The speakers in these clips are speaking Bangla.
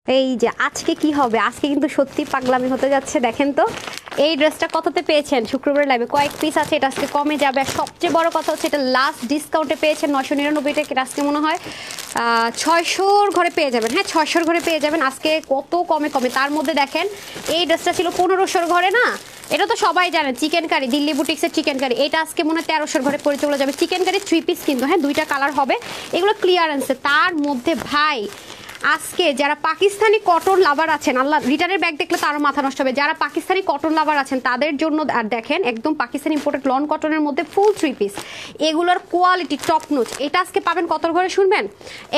এই যে আজকে কি হবে, আজকে কিন্তু সত্যি পাগলামি হতে যাচ্ছে। দেখেন তো এই ড্রেসটা কততে পেয়েছেন, শুক্রবার লাইভে কয়েক পিস আছে, এটা আজকে কমে যাবে। আর সবচেয়ে বড় কথা হচ্ছে এটা লাস্ট ডিসকাউন্টে পেয়েছেন 999 টাকা, এটা আজকে মনে হয় 600-র ঘরে পেয়ে যাবেন। হ্যাঁ 600-র ঘরে পেয়ে যাবেন আজকে, কত কমে কমে। তার মধ্যে দেখেন এই ড্রেসটা ছিল 1500-র ঘরে না, এটা তো সবাই জানেন চিকেন কারি, দিল্লি বুটিক্সের চিকেন কারি, এটা আজকে মনে হয় 1300-র ঘরে পরে চলে যাবে। চিকেন কারি 3 পিস কিন্তু, হ্যাঁ 2টা কালার হবে, এগুলো ক্লিয়ারেন্সে। তার মধ্যে ভাই আজকে যারা পাকিস্তানি কটন লাভার আছেন, আল্লাহ রিটার্নের ব্যাগ দেখলে তারও মাথা নষ্ট হবে, যারা পাকিস্তানি কটন লাভার আছেন তাদের জন্য। আর দেখেন একদম পাকিস্তানি ইম্পোর্টেড লন কটনের মধ্যে ফুল 3 পিস, এগুলোর কোয়ালিটি টপ নোচ। এটা আজকে পাবেন কতর ঘরে শুনবেন,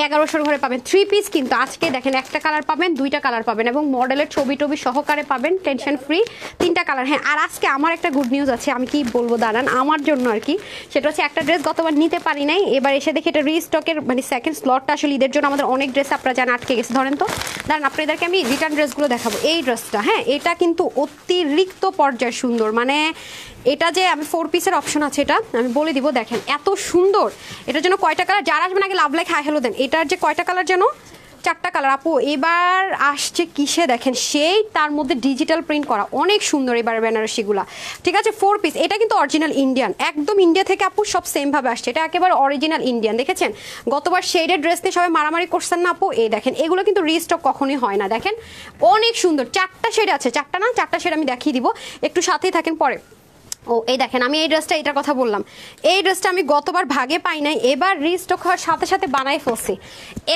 1100-র ঘরে পাবেন 3 পিস কিন্তু। আজকে দেখেন একটা কালার পাবেন, 2টা কালার পাবেন এবং মডেলের ছবি টবি সহকারে পাবেন, টেনশন ফ্রি 3টা কালার। হ্যাঁ আর আজকে আমার একটা গুড নিউজ আছে, আমি কি বলবো দাঁড়ান, আমার জন্য আর কি। সেটা হচ্ছে একটা ড্রেস গতবার নিতে পারি নাই, এবার এসে দেখি এটা রিস্টকের মানে সেকেন্ড স্লটটা আসলে ঈদের জন্য আমাদের অনেক ড্রেস আপনারা জানেন আটকে গেছে। ধরেন তো দাঁড়ান আপনাদেরকে আমি রিটার্ন ড্রেসগুলো দেখাবো। এই ড্রেসটা, হ্যাঁ এটা কিন্তু অতিরিক্ত পর্যায়ে সুন্দর, মানে এটা যে আমি 4 পিসের অপশন আছে, এটা আমি বলে দিব। দেখেন এত সুন্দর, এটার জন্য কয়টা কালার, যারা আসবেন আগে লাভ লাইক হাই হ্যালো দেন। এটার যে কয়টা কালার যেন, 4টা কালার। আপু এবার আসছে কিসে দেখেন, সেই তার মধ্যে ডিজিটাল প্রিন্ট করা, অনেক সুন্দর এবার বেনারসিগুলা। ঠিক আছে 4 পিস, এটা কিন্তু অরিজিনাল ইন্ডিয়ান, একদম ইন্ডিয়া থেকে আপু সব সেম ভাবে আসছে, এটা একেবারে অরিজিনাল ইন্ডিয়ান। দেখেছেন গতবার শেডের ড্রেস নিয়ে সবাই মারামারি করছেন না আপু, এই দেখেন এগুলো কিন্তু রিস্টক কখনোই হয় না। দেখেন অনেক সুন্দর, 4টা শেড আছে, 4টা না 4টা শেড আমি দেখিয়ে দিব, একটু সাথেই থাকেন পরে। ও এই দেখেন আমি এই ড্রেসটা, এটার কথা বললাম, এই ড্রেসটা আমি গতবার ভাগে পাই নাই, এবার রিস্টক হওয়ার সাথে সাথে বানাই ফেলছি।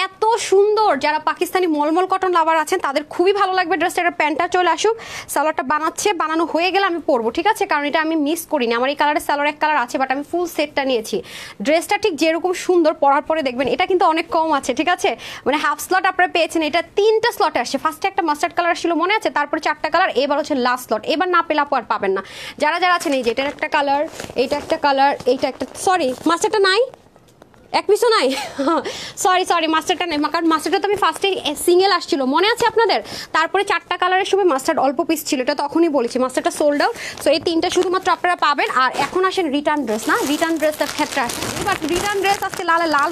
এত সুন্দর, যারা পাকিস্তানি মলমল কটন লাভার আছেন তাদের খুবই ভালো লাগবে ড্রেসটা। এটা প্যান্টটা চলে আসুক, সালোয়ারটা বানাচ্ছে, বানানো হয়ে গেলে আমি পরবো, ঠিক আছে, কারণ এটা আমি মিস করিনি। আমার এই কালারের সালোয়ার এক কালার আছে, বাট আমি ফুল সেটটা নিয়েছি। ড্রেসটা ঠিক যেরকম সুন্দর, পরার পরে দেখবেন এটা কিন্তু অনেক কম আছে, ঠিক আছে, মানে হাফ স্লট আপনারা পেয়েছেন, এটা 3টা স্লটে আসছে। ফার্স্টে একটা মাস্টার্ড কালার ছিল মনে আছে, তারপরে 4টা কালার, এবার হচ্ছে লাস্ট স্লট, এবার না পেলে আপু আর পাবেন না। যারা যারা আছেন এই যে এটার একটা কালার, এইটা একটা কালার, এইটা একটা, সরি মাস্টারটা নাই, এক পিসও নাই, সরি মাস্টারটা নেই, কারণ মাস্টারটা তো আমি ফার্স্টে সিঙ্গেল আসছিল মনে আছে আপনাদের, তারপরে 4টা কালারের সময় মাস্টার্ড অল্প পিস ছিল, এটা তখনই বলেছি মাস্টারটা সোল্ড আউট। সো এই 3টা শুধুমাত্র আপনারা পাবেন। আর এখন আসেন রিটার্ন ড্রেস, না রিটার্ন ড্রেসটার ক্ষেত্রে আসেন, বাট রিটার্ন ড্রেস আজকে লাল লাল।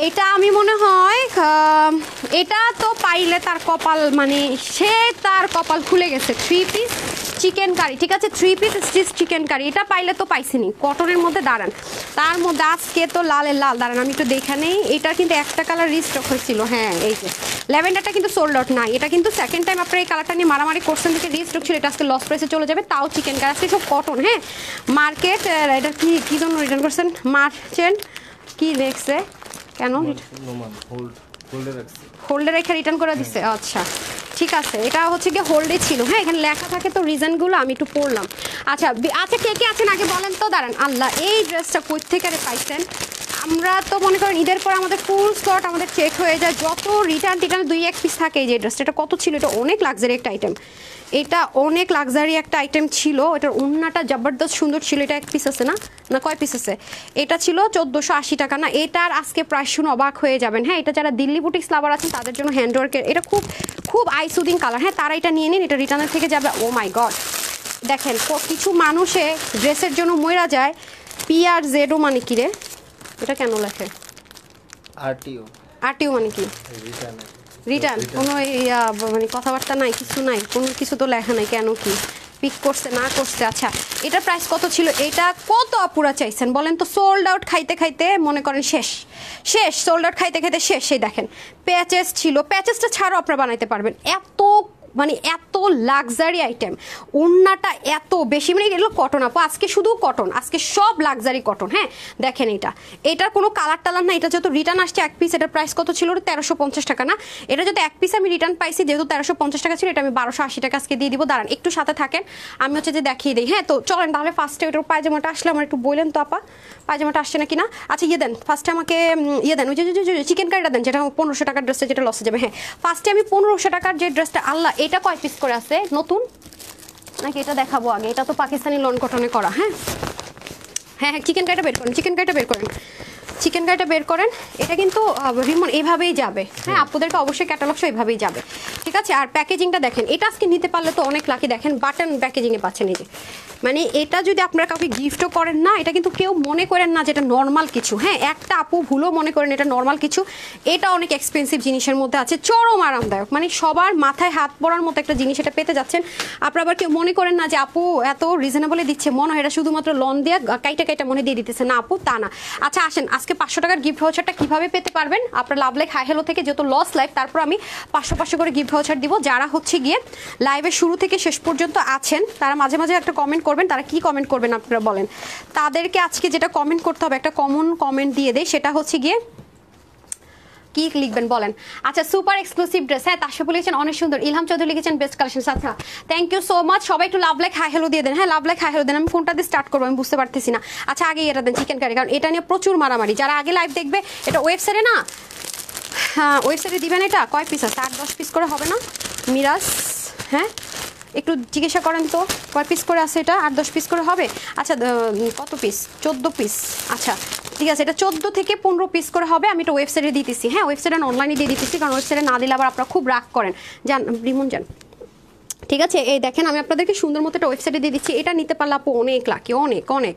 এটা আমি মনে হয় এটা তো পাইলে তার কপাল, মানে সে তার কপাল খুলে গেছে। 3 পিস চিকেন কারি, ঠিক আছে 3 পিস স্টিচ চিকেন কারি, এটা পাইলে তো পাইছিনি কটনের মধ্যে। দাঁড়ান তার মধ্যে আজকে তো লালের লাল, দাঁড়ান আমি একটু দেখে নেই। এটার কিন্তু একটা কালার রিস্টক হয়েছিল, হ্যাঁ এই যে ল্যাভেন্ডারটা কিন্তু সোল্ড আউট নাই, এটা কিন্তু সেকেন্ড টাইম আপনার এই কালারটা নিয়ে মারামারি করছেন থেকে রিস্টক ছিল, এটা আজকে লস প্রাইসে চলে যাবে, তাও চিকেন কারি। আজকে সব কটন, হ্যাঁ মার্কেট, এটা কি জন্য রিটার্ন করছেন, মার্চেন্ট কি দেখছে কেন হোল্ডে রেখে রিটার্ন করে দিচ্ছে, আচ্ছা ঠিক আছে, এটা হচ্ছে কি হোল্ডে ছিল। হ্যাঁ এখানে লেখা থাকে তো রিজনগুলো আমি একটু পড়লাম। আচ্ছা আচ্ছা কে কে আছেন আগে বলেন তো। দাঁড়ান আল্লাহ এই ড্রেসটা কই থেকে পাইছেন, আমরা তো মনে করেন ঈদের পর আমাদের ফুল স্লট আমাদের চেক হয়ে যায়, যত রিটার্ন 2-1 পিস থাকে। এই যে ড্রেসটা এটা কত ছিল, এটা অনেক লাক্সারি একটা আইটেম, এটা অনেক লাক্সারি একটা আইটেম ছিল, এটার ওড়নাটা জবরদস্ত সুন্দর ছিল। এটা 1 পিস আছে না, না কয় পিস আছে, এটা ছিল 1480 টাকা না, এটার আজকে প্রাইস শুনে অবাক হয়ে যাবেন। হ্যাঁ এটা যারা দিল্লি বুটিক্স লাভার আছেন তাদের জন্য হ্যান্ডওয়ার্কের, এটা খুব খুব আই সুদিং কালার, হ্যাঁ তারা এটা নিয়ে নিন, এটা রিটার্নের থেকে যাবে। ও মাই গড দেখেন কিছু মানুষে ড্রেসের জন্য মইরা যায়। PRZ মানে কি রে, এটা কেন লেখে আরটিও মানে কি, রিটার্ন কোনো মানে কথাবার্তা নাই, কিছু নাই, কোনো কিছু তো লেখা নাই, কেন কি পিক করছে না করছে। আচ্ছা এটার প্রাইস কত ছিল, এটা কত আপুরা চাইছেন বলেন তো। সোল্ড আউট খাইতে খাইতে মনে করেন শেষ সোল্ড আউট খাইতে খাইতে শেষ। সেই দেখেন প্যাচেস ছিল, প্যাচেসটা ছাড়াও আপনারা বানাইতে পারবেন, এত মানে এত লাক্সারি আইটেম, ওড়নাটা এত বেশি, মানে এগুলো কটন আপু, আজকে শুধু কটন, আজকে সব লাক্সারি কটন। হ্যাঁ দেখেন এটার কোনো কালার টালার না, এটা যেহেতু রিটার্ন আসছে 1 পিস, এটার প্রাইস কত ছিল 1350 টাকা না, এটা যদি 1 পিস আমি রিটার্ন পাইছি, যেহেতু 1350 টাকা ছিল, এটা আমি 1280 টাকা আজকে দিয়ে দিব। দাঁড়ান একটু সাথে থাকেন, আমি হচ্ছে যে দেখিয়ে দিই। হ্যাঁ তো চলেন তাহলে ফার্স্টে ওটার পায়জামাটা আসলে আমার একটু বললেন তো আপা, পায়জামাটা আসছে নাকি না। আচ্ছা দেন ফার্স্টে আমাকে দেন, ওই যে চিকেন কারিটা দেন, যেটা 1500 টাকার ড্রেসটা যেটা লসে যাবে। হ্যাঁ ফার্স্টে আমি 1500 টাকার যে ড্রেসটা, আল্লাহ এটা কয় পিস করে আছে নতুন নাকি এটা দেখাবো আগে, এটা তো পাকিস্তানি লন কটনে করা। হ্যাঁ হ্যাঁ হ্যাঁ চিকেন কারিটা বের করেন, চিকেন কারিটা বের করেন, এটা কিন্তু রিমন এইভাবেই যাবে। হ্যাঁ আপনাদেরকে অবশ্যই ক্যাটালগস এইভাবেই যাবে, ঠিক আছে। আর প্যাকেজিংটা দেখেন, এটা আজকে নিতে পারলে তো অনেক লাকি। দেখেন বাটন প্যাকেজিংয়ে পাচ্ছেন, এই যে মানে এটা যদি আপনারা কাউকে গিফটও করেন না, এটা কিন্তু কেউ মনে করেন না যে এটা নর্মাল কিছু। হ্যাঁ, একটা আপু ভুলও মনে করেন এটা নর্মাল কিছু, এটা অনেক এক্সপেন্সিভ জিনিসের মধ্যে আছে, চরম আরামদায়ক, মানে সবার মাথায় হাত পড়ার মতো একটা জিনিস এটা পেতে যাচ্ছেন। আপনারা আবার কেউ মনে করেন না যে আপু এত রিজনেবলে দিচ্ছে, মনে হয় এটা শুধুমাত্র লোন দিয়ে কাইটা মনে দিয়ে দিতেছে, না আপু তা না। আচ্ছা আসেন আজকে 500 টাকার গিফট ভাউচারটা কিভাবে পেতে পারবেন আপনার লাভ লাইক হাই হেলো থেকে, যেহেতু লস লাইফ, তারপর আমি 500 করে গিফট ভাউচার দিব। যারা হচ্ছে গিয়ে লাইভের শুরু থেকে শেষ পর্যন্ত আছেন তারা মাঝে মাঝে একটা কমেন্ট করবেন, তারা কি কমেন্ট করবেন আপনারা বলেন। তাদেরকে আজকে যেটা কমেন্ট করতে হবে, একটা কমন কমেন্ট দিয়ে দেয়, সেটা হচ্ছে গিয়ে কি লিখবেন বলেন। আচ্ছা সুপার এক্সক্লুসিভ ড্রেস, হ্যাঁ তাশাফুল লিখেছেন অনেক সুন্দর, ইলহাম চৌধুরী লিখেছেন বেস্ট কালেকশন। আচ্ছা থ্যাংক ইউ সো মাচ, সবাই একটু লাভ লাইক হাই হেলো দিয়ে দেন। হ্যাঁ লাভ লাইক হাই হেলো দেন, আমি ফোনটা দিয়ে স্টার্ট করবো, আমি বুঝতে পারতেছি না। আচ্ছা আগে এটা দেন চিকেন কারি, কারণ এটা নিয়ে প্রচুর মারামারি। যারা আগে লাইভ দেখবে, এটা ওয়েবসাইটে না, হ্যাঁ ওয়েবসাইটে দিবেন। এটা কয় পিস আছে? 8-10 পিস করে হবে না মিরাজ? হ্যাঁ একটু জিজ্ঞাসা করেন তো কয় পিস করে আছে, এটা 8-10 পিস করে হবে। আচ্ছা কত পিস? 14 পিস। আচ্ছা ঠিক আছে, এটা 14 থেকে 15 পিস করে হবে। আমি এটা ওয়েবসাইটে দিতেছি, হ্যাঁ ওয়েবসাইটে অনলাইনে দিয়ে দিতেছি, কারণ ওয়েবসাইটে না দিলে আবার আপনারা খুব রাগ করেন। যান রিমন যান, ঠিক আছে। এই দেখেন আমি আপনাদেরকে সুন্দর মতো একটা ওয়েবসাইটে দিয়ে দিচ্ছি, এটা নিতে পারলে আপু অনেক লাকি, অনেক অনেক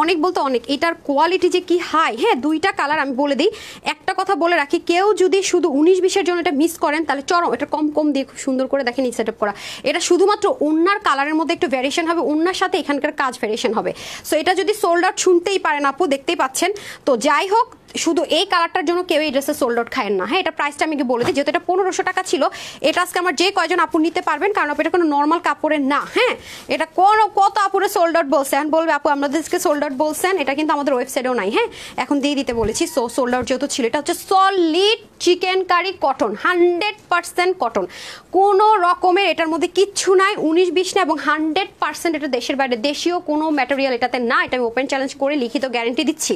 অনেক বলতে অনেক। এটার কোয়ালিটি যে কি হাই, হ্যাঁ দুইটা কালার আমি বলে দিই। একটা কথা বলে রাখি, কেউ যদি শুধু 19-20-এর জন্য এটা মিস করেন তাহলে চরম, এটা কম দিয়ে খুব সুন্দর করে দেখেন এই সেট আপ করা। এটা শুধুমাত্র ওন্নার কালারের মধ্যে একটু ভ্যারিয়েশন হবে, ওন্নার সাথে এখানকার কাজ ভ্যারিয়েশন হবে। সো এটা যদি সোল্ড আউট শুনতেই পারেন আপু, দেখতেই পাচ্ছেন। তো যাই হোক, শুধু এই কালারটার জন্য কেউ এই ড্রেসে সোল্ড আউট খায়েন না। হ্যাঁ এটা প্রাইসটা আমি বলে দিই, যেহেতু এটা 1500 টাকা ছিল, এটা আজকে আমার যে কয়জন আপু নিতে পারবেন, কারণ এটা কোনো নর্মাল কাপড়ের না। হ্যাঁ এটা কত আপুরে সোল্ড আউট বলছেন, বলবে আপু আমাদেরকে সোল্ড আউট বলছেন, এটা কিন্তু আমাদের ওয়েবসাইটেও নাই। হ্যাঁ এখন দিয়ে দিতে বলেছি, সো সোল্ড আউট যেহেতু ছিল। এটা হচ্ছে solid chicken curry cotton, 100% cotton, কোনো রকমের এটার মধ্যে কিচ্ছু নাই 19-20 না, এবং 100% এটা দেশের বাইরে, দেশীয় কোনো ম্যাটেরিয়াল এটাতে না। এটা আমি ওপেন চ্যালেঞ্জ করে লিখিত গ্যারেন্টি দিচ্ছি,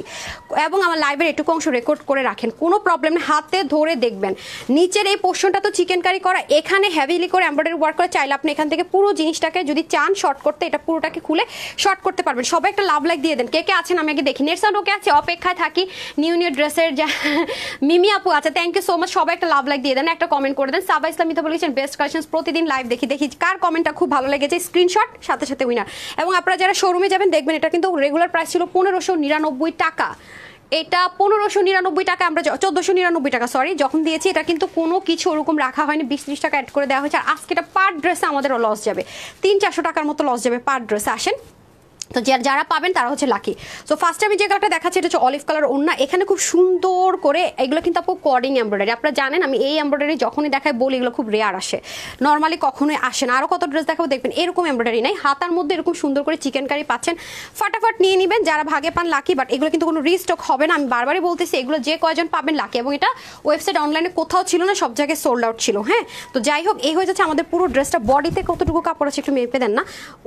এবং আমার লাইভের একটু অংশ রেকর্ড করে রাখেন, কোনো প্রবলেম নেই, হাতে ধরে দেখবেন। নিচের এই পোর্শনটা তো চিকেন কারি করা, এখানে হেভিলি করে এমব্রয়ডারি ওয়ার্ক করে, চাইলে আপনি এখান থেকে পুরো জিনিসটাকে যদি চান শর্ট করতে, এটা পুরোটাকে খুলে শর্ট করতে পারবেন। সবাই একটা লাভ লাইক দিয়ে দেন, কে কে আছেন আমি আগে দেখি। নেট সাউন্ড ওকে আছে, অপেক্ষায় থাকি। নিউ ড্রেসের মিমি আপু আছে, থ্যাংক ইউ সো মাচ, সবাই একটা লাভ লাইক দিয়ে দেন, একটা কমেন্ট করে দেন। সাবা ইসলাম মিতা বলেছেন বেস্ট কালেকশন, প্রতিদিন লাইভ দেখি কার কমেন্টটা খুব ভালো লেগেছে, স্ক্রিনশট সাথে সাথে উইনার। এবং আপনারা যারা শোরুমে যাবেন দেখবেন, এটা কিন্তু রেগুলার প্রাইস ছিল 1599 টাকা, এটা 1599 টাকা, আমরা 1499 টাকা সরি যখন দিয়েছি, এটা কিন্তু কোনো কিছু ওরকম রাখা হয়নি, 20-30 টাকা অ্যাড করে দেওয়া হয়েছে। আর আজকে এটা পার ড্রেসে আমাদের লস যাবে, 300-400 টাকার মতো লস যাবে পার ড্রেসে। আসেন তো যারা পাবেন তারা হচ্ছে লাকি। সো ফার্স্টে আমি যে কালারটা দেখাচ্ছি, এটা হচ্ছে অলিভ কালার ওন্না, এখানে খুব সুন্দর করে এগুলো কিন্তু আপু কর্ডিং এমব্রয়ডারি। আপনারা জানেন আমি এই এমব্রয়ডারি যখনই দেখাই বলি এগুলো খুব রেয়ার আসে, নর্মালি কখনোই আসে না। আরও কত ড্রেস দেখাবো দেখবেন, এরকম এমব্রয়ডারি নাই, হাতার মধ্যে এরকম সুন্দর করে চিকেন কারি পাচ্ছেন, ফাটাফাট নিয়ে নেবেন যারা ভাগে পান লাকি। বাট এগুলো কিন্তু কোনো রিস্টক হবে না, আমি বারবারই বলতেছি, এগুলো যে কয়জন পাবেন লাকি। এবং এটা ওয়েবসাইট অনলাইনে কোথাও ছিল না, সব জায়গায় সোল্ড আউট ছিল। হ্যাঁ তো যাই হোক, এই হয়ে যাচ্ছে আমাদের পুরো ড্রেসটা। বডিতে কতটুকু কাপড় আছে একটু মেপে দেন না,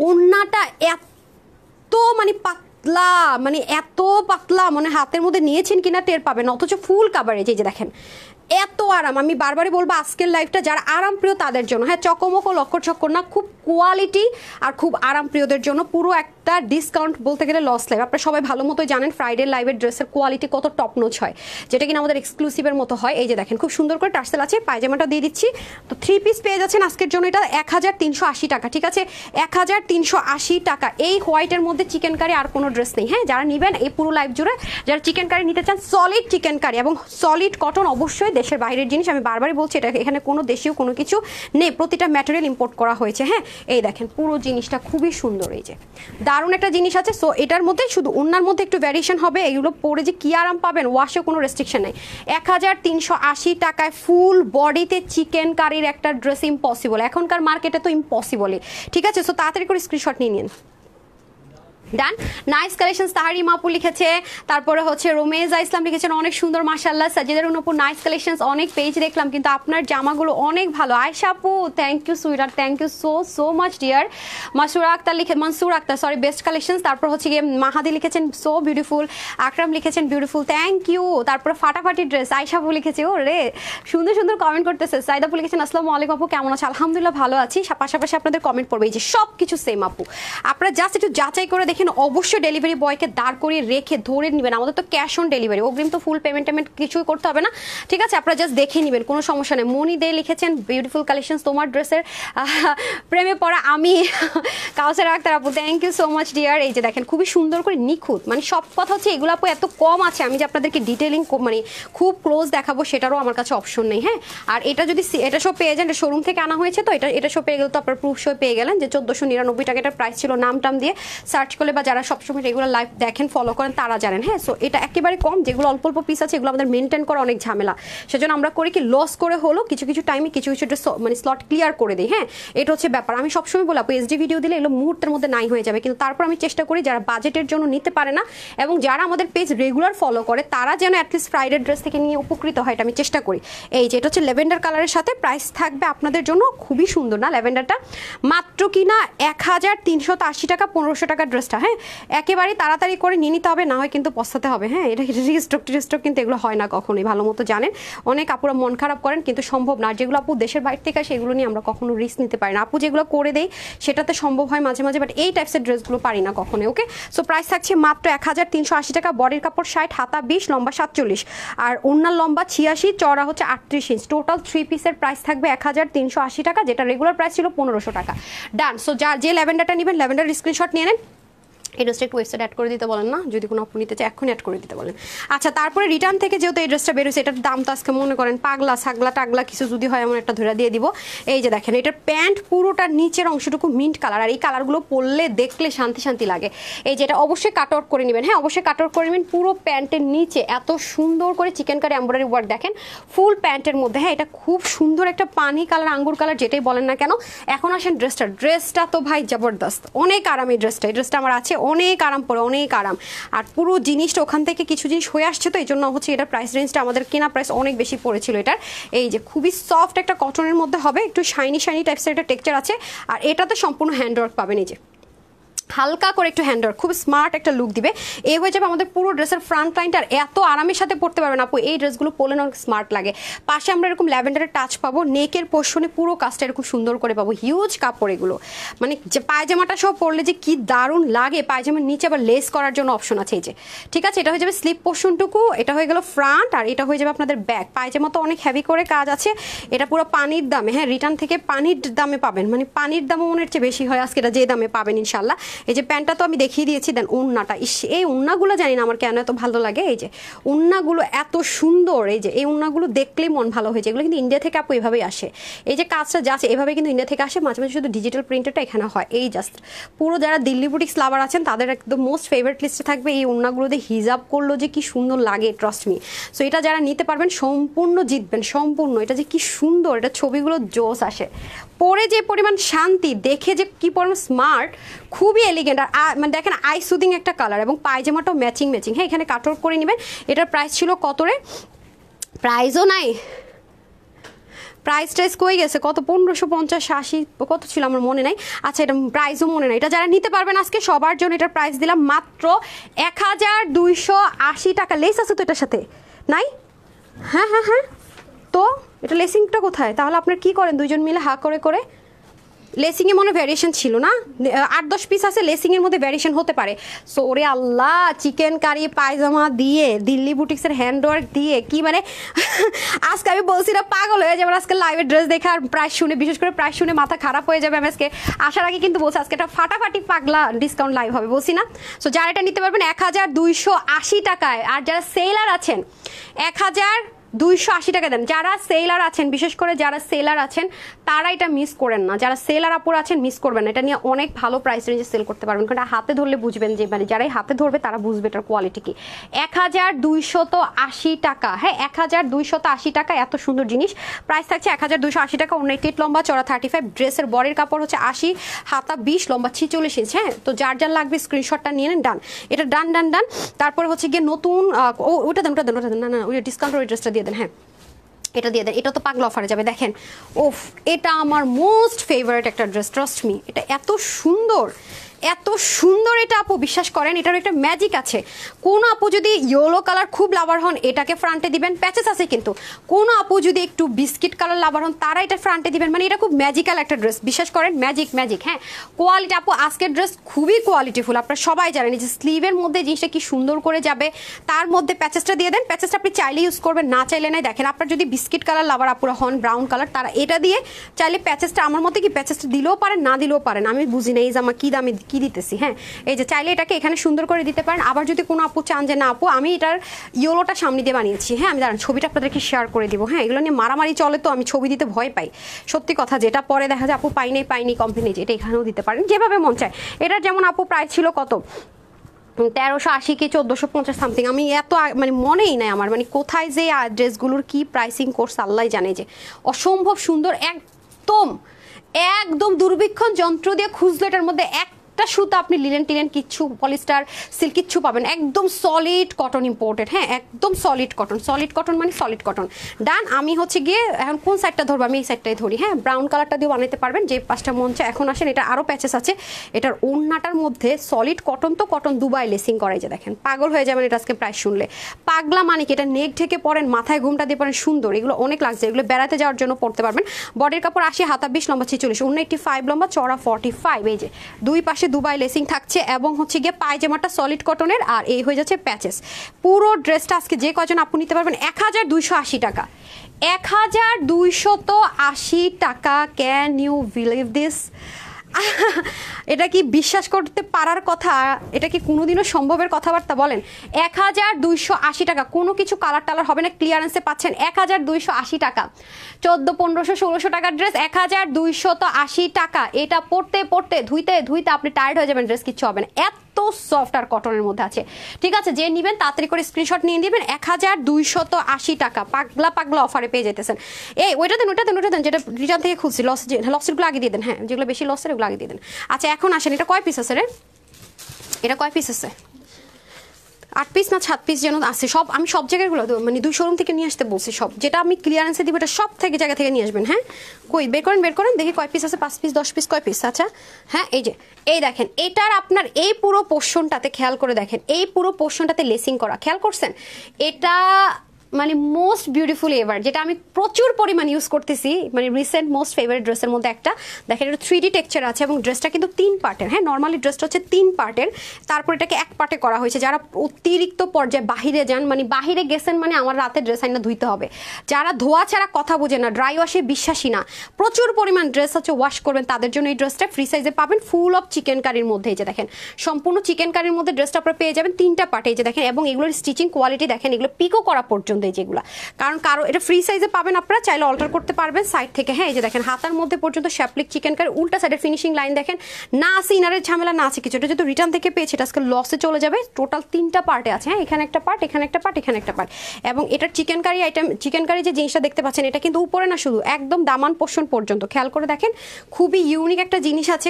ওন্নাটা এত মানে পাতলা, মানে এত পাতলা, মানে হাতের মধ্যে নিয়েছেন কিনা টের পাবেন, অথচ ফুল কাভারেজ। এই যে দেখেন এত আরাম, আমি বারবারই বলবো আজকের লাইফটা যারা আরাম প্রিয় তাদের জন্য। হ্যাঁ চকমকো লক্কর চক্কর না, খুব কোয়ালিটি আর খুব আরাম প্রিয়দের জন্য পুরো একটা ডিসকাউন্ট বলতে গেলে লস লাইভ। আপনারা সবাই ভালো মতোই জানেন ফ্রাইডে লাইভের ড্রেসের কোয়ালিটি কত টপ নোচ হয়, যেটা কিনা আমাদের এক্সক্লুসিভের মতো হয়। এই যে দেখেন খুব সুন্দর করে টার্সেল আছে, পায়জামাটা দিয়ে দিচ্ছি। তো 3 পিস পেয়ে যাচ্ছেন আজকের জন্য, এটা 1380 টাকা, ঠিক আছে 1380 টাকা। এই হোয়াইটের মধ্যে চিকেন কারি আর কোনো ড্রেস নেই। হ্যাঁ যারা নেবেন এই পুরো লাইভ জুড়ে, যারা চিকেন কারি নিতে চান, সলিড চিকেন কারি এবং সলিড কটন, অবশ্যই দেশের বাইরের জিনিস, আমি বারবারই বলছি এটা এখানে কোনো দেশীয় কোনো কিছু নেই, প্রতিটা ম্যাটেরিয়াল ইম্পোর্ট করা হয়েছে। হ্যাঁ এই দেখেন পুরো জিনিসটা খুবই সুন্দর, এই যে দারুণ একটা জিনিস আছে। সো এটার মধ্যে শুধু ওনার মধ্যে একটু ভ্যারিয়েশন হবে, এগুলো পরে যে কি আরাম পাবেন, ওয়াশে কোনো রেস্ট্রিকশন নেই। 1380 টাকায় ফুল বডিতে চিকেন কারির একটা ড্রেস ইম্পসিবল, এখনকার মার্কেটে তো ইম্পসিবলই, ঠিক আছে। সো তাড়াতাড়ি করে স্ক্রিনশট নিয়ে নিন। ডান, নাইস কালেকশন তাহারিমা আপু লিখেছে, তারপরে হচ্ছে রোমেজা ইসলাম লিখেছেন অনেক সুন্দর মাশাআল্লাহ। সাজিদার অনুপু নাইস কালেকশনস, অনেক পেজ দেখলাম কিন্তু আপনার জামাগুলো অনেক ভালো। আয়েশা আপু থ্যাংক ইউ সুইটার, thank you so much dear. Mansur Akhtar sorry best collections. তারপর হচ্ছে গিয়ে মাহাদি লিখেছেন সো বিউটিফুল, আকরাম লিখেছেন বিউটিফুল, থ্যাংক ইউ। তারপরে ফাটাফাটি ড্রেস আয়েশা আপু লিখেছে, ও রে সুন্দর সুন্দর কমেন্ট করতেছে। সাইদা আপু লিখেছেন আসসালামু আলাইকুম আপু কেমন আছে, আলহামদুলিল্লাহ ভালো আছি। পাশাপাশি আপনাদের কমেন্ট পড়বে, এই যে সব কিছু সেম আপু, আপনারা জাস্ট একটু যাচাই করে দেখেন অবশ্যই ডেলিভারি বয়কে দাঁড় করিয়ে রেখে ধরে নেবেন, আমাদের তো ক্যাশ অন ডেলিভারি, অগ্রিম তো ফুল পেমেন্ট কিছুই করতে হবে না, ঠিক আছে? আপনারা জাস্ট দেখে নেবেন, কোনো সমস্যা নেই। মনি দে লিখেছেন বিউটিফুল কালেকশন, তোমার ড্রেসের প্রেমে পড়া আমি কাউসার আক্তার আপু, thank you so much dear. এই যে দেখেন খুবই সুন্দর করে নিখুঁত, মানে সব কথা হচ্ছে এগুলো আপু এত কম আছে, আমি যে আপনাদেরকে ডিটেলিং মানে খুব ক্লোজ দেখাবো সেটারও আমার কাছে অপশন নেই, হ্যাঁ। আর এটা যদি এটা সব পেয়ে যান, শোরুম থেকে আনা হয়েছে, তো এটা সব পেয়ে গেলে তো আপনার প্রুফ শো পেয়ে গেলেন যে 1499 টাকা এটার প্রাইস ছিল। নাম টাম দিয়ে সার্চ করলে বা যারা সবসময় রেগুলার লাইভ দেখেন ফলো করেন তারা জানেন, হ্যাঁ। সো এটা একেবারে কম, যেগুলো অল্প অল্প পিস আছে এগুলো আমাদের মেনটেন করা অনেক ঝামেলা, সেজন্য আমরা করি কি লস করে হলো কিছু কিছু টাইমে কিছু কিছু মানে স্লট ক্লিয়ার করে দিই, হ্যাঁ। এটা হচ্ছে ব্যাপার। আমি সবসময় বলি আপু এসডি ভিডিও দিলে এগুলো মুহূর্তের মধ্যে নাই হয়ে যাবে, কিন্তু তারপর আমি চেষ্টা করি যারা বাজেটের জন্য নিতে পারে না এবং যারা আমাদের পেজ রেগুলার ফলো করে তারা যেন অ্যাটলিস্ট ফ্রাইডে ড্রেস থেকে নিয়ে উপকৃত হয়, এটা আমি চেষ্টা করি। এই যে এটা হচ্ছে ল্যাভেন্ডার কালারের সাথে, প্রাইস থাকবে আপনাদের জন্য খুবই সুন্দর না ল্যাভেন্ডারটা, মাত্র কিনা 1380 টাকা, 1500 টাকা ড্রেসটা, হ্যাঁ। একেবারে তাড়াতাড়ি করে নিয়ে নিতে হবে, না হয় কিন্তু পস্তাতে হবে, হ্যাঁ। এটা রিস্টক কিন্তু এগুলো হয় না কখনোই, ভালো মতো জানেন। অনেক আপুরা মন খারাপ করেন কিন্তু সম্ভব না, যেগুলো আপু দেশের বাইরে থেকে আসে এগুলো নিয়ে আমরা কখনো রিস্ক নিতে পারি না। আপু যেগুলো করে দেয় সেটাতে সম্ভব হয় মাঝে মাঝে, বাট এই টাইপসের ড্রেসগুলো পারি না কখনোই, ওকে। সো প্রাইস থাকছে মাত্র 1380 টাকা, বডির কাপড় 60, হাতা 20, লম্বা 47, আর ওড়নার লম্বা 86, চওড়া হচ্ছে 38 ইঞ্চ, টোটাল 3 পিসের প্রাইস থাকবে 1380 টাকা, যেটা রেগুলার প্রাইস ছিল 1500 টাকা। ডান। সো যে ল্যাভেন্ডারটা নেবেন ল্যাভেন্ডার স্ক্রিনশট নিয়ে নেন, এই ড্রেসটা একটু ওয়েবসাইট অ্যাড করে দিতে বলেন না, যদি কোনো আপু নিতে চায় এক্ষুনি অ্যাড করে দিতে বলেন। আচ্ছা, তারপরে রিটার্ন থেকে যেহেতু এই ড্রেসটা বেরোছে, এটার দাম তো আজকে মনে করেন পাগলা ছাগলা টাগলা কিছু যদি হয় এমন একটা ধরে দিয়ে দিব। এই যে দেখেন এটার প্যান্ট পুরোটার নিচের অংশটুকু মিন্ট কালার, আর এই কালারগুলো পরলে দেখলে শান্তি শান্তি লাগে। এই যে এটা অবশ্যই কাট আউট করে নেবেন, হ্যাঁ অবশ্যই কাট আউট করে নেবেন। পুরো প্যান্টের নিচে এত সুন্দর করে চিকেন কারি এমব্রয়ডারি ওয়ার্ক দেখেন ফুল প্যান্টের মধ্যে, হ্যাঁ। এটা খুব সুন্দর একটা পানি কালার, আঙ্গুর কালার, যেটাই বলেন না কেন। এখন আসেন ড্রেসটা তো ভাই জবরদস্ত, অনেক আরাম এই ড্রেসটা আমার আছে, অনেক আরাম পরে, অনেক আরাম। আর পুরো জিনিসটা ওখান থেকে কিছু জিনিস হয়ে আসছে, তো এই জন্য হচ্ছে এটা প্রাইস রেঞ্জটা আমাদের কেনা প্রাইস অনেক বেশি পড়েছিল এটার। এই যে খুবই সফট একটা কটনের মধ্যে হবে, একটু শাইনি টাইপসের একটা টেক্সচার আছে, আর এটাতে সম্পূর্ণ হ্যান্ডওয়ার্ক পাবেন। এই যে হালকা করে একটু হ্যান্ডওয়ার্ক, খুব স্মার্ট একটা লুক দিবে। এই হয়ে যাবে আমাদের পুরো ড্রেসের ফ্রন্ট লাইনটার, এত আরামের সাথে পড়তে পারবেন আপু, এই ড্রেসগুলো পরলে অনেক স্মার্ট লাগে। পাশে আমরা এরকম ল্যাভেন্ডারের টাচ পাবো, নেকের পোর্শনে পুরো কাজটা এরকম সুন্দর করে পাবো, হিউজ কাপড় এগুলো, মানে যে পায়জামাটা সব পরলে যে কি দারুণ লাগে। পায়জামার নিচে আবার লেস করার জন্য অপশন আছে, এই যে ঠিক আছে। এটা হয়ে যাবে স্লিপ পোর্শনটুকু, এটা হয়ে গেল ফ্রন্ট, আর এটা হয়ে যাবে আপনাদের ব্যাক। পায়জামা তো অনেক হেভি করে কাজ আছে, এটা পুরো পানির দামে, হ্যাঁ রিটার্ন থেকে পানির দামে পাবেন, মানে পানির দামও মনে হচ্ছে বেশি হয় আজকে, এটা যে দামে পাবেন ইনশাল্লাহ। এই যে প্যান্টটা তো আমি দেখিয়ে দিয়েছি, দেন ওড়নাটা, এই ওড়নাগুলো জানি না আমার কেন এত ভালো লাগে, এই যে ওড়নাগুলো এত সুন্দর, এই যে এই ওড়নাগুলো দেখলেই মন ভালো হয়েছে। এগুলো কিন্তু ইন্ডিয়া থেকে আপু এভাবেই আসে, এই যে কাজটা যাচ্ছে এভাবে কিন্তু ইন্ডিয়া থেকে আসে, মাঝে মাঝে শুধু ডিজিটাল প্রিন্টারটা এখানে হয়। এই জাস্ট পুরো যারা দিল্লি বুটিক্স লাভার আছেন তাদের একদম মোস্ট ফেভারিট লিস্টে থাকবে এই ওড়নাগুলো দিয়ে হিজাব করলো যে কি সুন্দর লাগে, ট্রাস্ট মি। সো এটা যারা নিতে পারবেন সম্পূর্ণ জিতবেন, সম্পূর্ণ। এটা যে কি সুন্দর, এটা ছবিগুলো জোস আসে, পরে যে পরিমাণ শান্তি, দেখে যে কি পরিমাণ স্মার্ট, খুবই এলিগেন্ট। আর মানে দেখেন আই সুদিং একটা কালার, এবং পায়জামাটাও ম্যাচিং, হ্যাঁ এখানে কাটওয়ার্ক করে নেবেন। এটার প্রাইস ছিল কত রে, প্রাইসও নাই, প্রাইস টাইস কই গেছে, কত 1550 80 কত ছিল আমার মনে নাই। আচ্ছা এটা প্রাইসও মনে নাই। এটা যারা নিতে পারবেন আজকে সবার জন্য এটার প্রাইস দিলাম মাত্র 1280 টাকা। লেস আছে তো এটার সাথে নাই? হ্যাঁ হ্যাঁ হ্যাঁ, তো এটা লেসিংটা কোথায়? তাহলে আপনার কি করেন দুইজন মিলে হা করে করে? লেসিংয়ে মনে ভ্যারিয়েশন ছিল না, 8-10 পিস আছে, লেসিংয়ের মধ্যে ভ্যারিয়েশন হতে পারে। সো ওরে আল্লাহ, চিকেন কারি পায়জামা দিয়ে দিল্লি বুটিক্সের হ্যান্ডওয়ার্ক দিয়ে কি মানে আজকে আমি বলছি না পাগল হয়ে যাবে আজকে লাইভের ড্রেস দেখে, আর প্রাইস শুনে, বিশেষ করে প্রাইস শুনে মাথা খারাপ হয়ে যাবে। আমি আজকে আসার আগে কিন্তু বলছি আজকে একটা ফাটাফাটি পাগলা ডিসকাউন্ট লাইভ হবে, বলছি না? সো যারা এটা নিতে পারবেন 1280 টাকায়, আর যারা সেলার আছেন 1280 টাকা দেন। যারা সেলার আছেন, বিশেষ করে যারা সেলার আছেন তারা এটা মিস করেন না, যারা সেলার আপুর আছেন মিস করবেন না। এটা নিয়ে অনেক ভালো প্রাইস রেঞ্জে সেল করতে পারবেন, কারণ হাতে ধরলে বুঝবেন যে মানে যারাই হাতে ধরবে তারা বুঝবে এটার কোয়ালিটি কি। 1280 টাকা, হ্যাঁ 1280 টাকা, এত সুন্দর জিনিস। প্রাইস থাকছে 1280 টাকা। 29 লম্বা, চড়া 35, ড্রেসের বডির কাপড় হচ্ছে 80, হাতা 20, লম্বা 46 ইঞ্চ, হ্যাঁ। তো যার লাগবে স্ক্রিনশটটা নিয়ে নেন, ডান। এটা ডান ডান ডান। তারপরে হচ্ছে গিয়ে নতুন ওটা দেন, না ওই ডিসকাউন্ট ওই ড্রেসটা দিয়ে দেন, হ্যাঁ এটা দিয়ে দেন। এটা তো পাগলা অফারে যাবে, দেখেন ওফ, এটা আমার মোস্ট ফেভারিট একটা ড্রেস, ট্রাস্ট মি। এটা এত সুন্দর, এত সুন্দর এটা আপু, বিশ্বাস করেন এটার একটা ম্যাজিক আছে। কোন আপু যদি ইয়েলো কালার খুব লাভার হন এটাকে ফ্রন্টে দিবেন, প্যাচেস আছে কিন্তু। কোন আপু যদি একটু বিস্কিট কালার লাভার হন তারা এটা ফ্রন্টে দিবেন, মানে এটা খুব ম্যাজিক্যাল একটা ড্রেস, বিশ্বাস করেন ম্যাজিক ম্যাজিক। হ্যাঁ কোয়ালিটি আপু, আজকের ড্রেস খুবই কোয়ালিটিফুল, আপনারা সবাই জানেন যে স্লিভের মধ্যে জিনিসটা কি সুন্দর করে যাবে, তার মধ্যে প্যাচেসটা দিয়ে দেন। প্যাচেসটা আপনি চাইলে ইউজ করবেন, না চাইলে নাই। দেখেন আপনার যদি বিস্কিট কালার লাভার আপুরা হন, ব্রাউন কালার, তারা এটা দিয়ে চাইলে প্যাচেসটা, আমার মতে কি প্যাচেসটা দিলেও পারেন না দিলেও পারেন, আমি বুঝি না এই জামা কি দামে কি দিতেছি। হ্যাঁ এই যে চাইলে এটাকে এখানে সুন্দর করে দিতে পারেন। আবার যদি কোনো আপু চান যে না আপু আমি এটার ইয়েলোটা সামনে দিয়ে বানিয়েছি, হ্যাঁ আমি দাঁড়ান ছবিটা আপনাদেরকে শেয়ার করে দিব। হ্যাঁ এগুলো নিয়ে মারামারি চলে, তো আমি ছবি দিতে ভয় পাই, সত্যি কথা। যেটা পরে দেখা যায় আপু পাইনি কমপ্লেন, এটা এখানেও দিতে পারেন যেভাবে মন চায়। এটার যেমন আপু প্রাইস ছিল কত, 1380 কি 1450 সামথিং, আমি এত মানে মনেই নাই আমার, মানে কোথায় যে ড্রেসগুলোর কি প্রাইসিং করছে আল্লাহ জানে। যে অসম্ভব সুন্দর, একদম একদম দুর্বীক্ষণ যন্ত্র দিয়ে খুঁজলে এটার মধ্যে একটা সুতা আপনি লিলেন টিলেন কিচ্ছু, পলিস্টার সিল্ক কিচ্ছু পাবেন, একদম সলিড কটন ইম্পোর্টেড। হ্যাঁ একদম সলিড কটন মানে সলিড কটন। ডান, আমি হচ্ছে গিয়ে এখন কোন সাইডটা ধরবো, আমি এই সাইডটাই ধরি। হ্যাঁ ব্রাউন কালারটা দিয়ে বানাতে পারবেন যে পাঁচটা মন চায়। এখন আসেন, এটা আরও প্যাচেস আছে, এটার ওড়নাটার মধ্যে সলিড কটন, তো কটন দুবাই লেসিং করাই, যে দেখেন পাগল হয়ে যাবেন এটা আজকে প্রাইস শুনলে। পাগলা মানে কি, এটা নেক ঢেকে পরেন, মাথায় ঘুমটা দিয়ে পরেন, সুন্দর, এগুলো অনেক লাগছে, এগুলো বেড়াতে যাওয়ার জন্য পড়তে পারবেন। বডির কাপড় 80, হাতা 20, লম্বা 46, 85 লম্বা, চড়া 45। এই যে দুই পাশে দুবাই লেসিং থাকছে, এবং হচ্ছে গিয়ে পায়জামাটা সলিড কটনের, আর এই হয়ে যাচ্ছে প্যাচেস। পুরো ড্রেসটা আজকে যে কজন আপনি নিতে পারবেন 1280 টাকা, 1280 টাকা। Can you believe this? এটা কি বিশ্বাস করতে পারার কথা? এটা কি কোনোদিনও সম্ভবের কথাবার্তা বলেন? 1280 টাকা, কোনো কিছু কালার টালার হবে না, ক্লিয়ারেন্সে পাচ্ছেন 1280 টাকা। 1400, 1500, 1600 টাকার ড্রেস 1280 টাকা। এটা পড়তে পড়তে ধুইতে ধুইতে আপনি টায়ার্ড হয়ে যাবেন, ড্রেস কিচ্ছু হবে না, এত সফট আর কটনের মধ্যে আছে। ঠিক আছে, যে নেবেন তাড়াতাড়ি করে স্ক্রিনশট নিয়ে নেবেন। 1280 টাকা, পাগলা অফারে পেয়ে যেতেছেন। এই ওইটা দেন যেটা রিটার্ন থেকে খুঁজছি, লসেরগুলো আগে দিয়ে দেন। হ্যাঁ যেগুলো বেশি লসের ওগুলো আগে দিয়ে দেন। আচ্ছা এখন আসেন, এটা কয় পিস আছে রে? এটা কয় পিস আছে? 8 পিস না 7 পিস যেন আছে। সব আমি সব জায়গাগুলো মানে 2 শোরুম থেকে নিয়ে আসতে বলছি, সব যেটা আমি ক্লিয়ারেন্সে দিব এটা সব থেকে জায়গা থেকে নিয়ে আসবেন। হ্যাঁ কই বের করেন দেখি কয় পিস আছে, 5 পিস 10 পিস কয় পিস? আচ্ছা হ্যাঁ এই যে এই দেখেন, এটার আপনার এই পুরো পোর্শনটাতে খেয়াল করে দেখেন, এই পুরো পোর্শনটাতে লেসিং করা, খেয়াল করছেন? এটা মানে মোস্ট বিউটিফুল এভার, যেটা আমি প্রচুর পরিমাণ ইউজ করতেছি, মানে রিসেন্ট মোস্ট ফেভারিট ড্রেসের মধ্যে একটা। দেখেন এটা 3D টেক্সচার আছে, এবং ড্রেসটা কিন্তু 3 পার্টের। হ্যাঁ নর্মালি ড্রেসটা হচ্ছে 3 পার্টের, তারপর এটাকে 1 পার্টে করা হয়েছে। যারা অতিরিক্ত পর্যায়ে বাহিরে যান, মানে বাহিরে গেছেন মানে আমার রাতে ড্রেস আইনা ধুইতে হবে, যারা ধোয়া ছাড়া কথা বোঝে না, ড্রাই ওয়াশে বিশ্বাসী না, প্রচুর পরিমাণ ড্রেস হচ্ছে ওয়াশ করবেন, তাদের জন্য এই ড্রেসটা ফ্রি সাইজে পাবেন, ফুল অফ চিকেন কারির মধ্যে। এই যে দেখেন সম্পূর্ণ চিকেন কারির মধ্যে ড্রেসটা আপনারা পেয়ে যাবেন 3টা পার্টে। এই যে দেখেন, এবং এগুলোর স্টিচিং কোয়ালিটি দেখেন, এগুলো পিকো করা পর্যন্ত, এই যেগুলো, কারণ কারো এটা ফ্রি সাইজে পাবেন, আপনারা চাইলে অল্টার করতে পারবেন সাইড থেকে। হ্যাঁ এই যে দেখেন হাতার মধ্যে পর্যন্ত শ্যাপলিক চিকেন কারি, উল্টা সাইডের ফিনিশিং লাইন দেখেন, না আছে ইনারের ঝামেলা, না আছে কিছু। এটা যেহেতু রিটার্ন থেকে পেয়েছে, এটা আজকে লসে চলে যাবে। টোটাল 3টা পার্টে আছে। হ্যাঁ এখানে একটা পার্ট, এখানে একটা পার্ট, এখানে একটা পার্ট, এবং এটার chicken curry item, chicken curry যে জিনিসটা দেখতে পাচ্ছেন, এটা কিন্তু উপরে না, শুধু একদম দামান পোর্শন পর্যন্ত। খেয়াল করে দেখেন, খুবই ইউনিক একটা জিনিস আছে,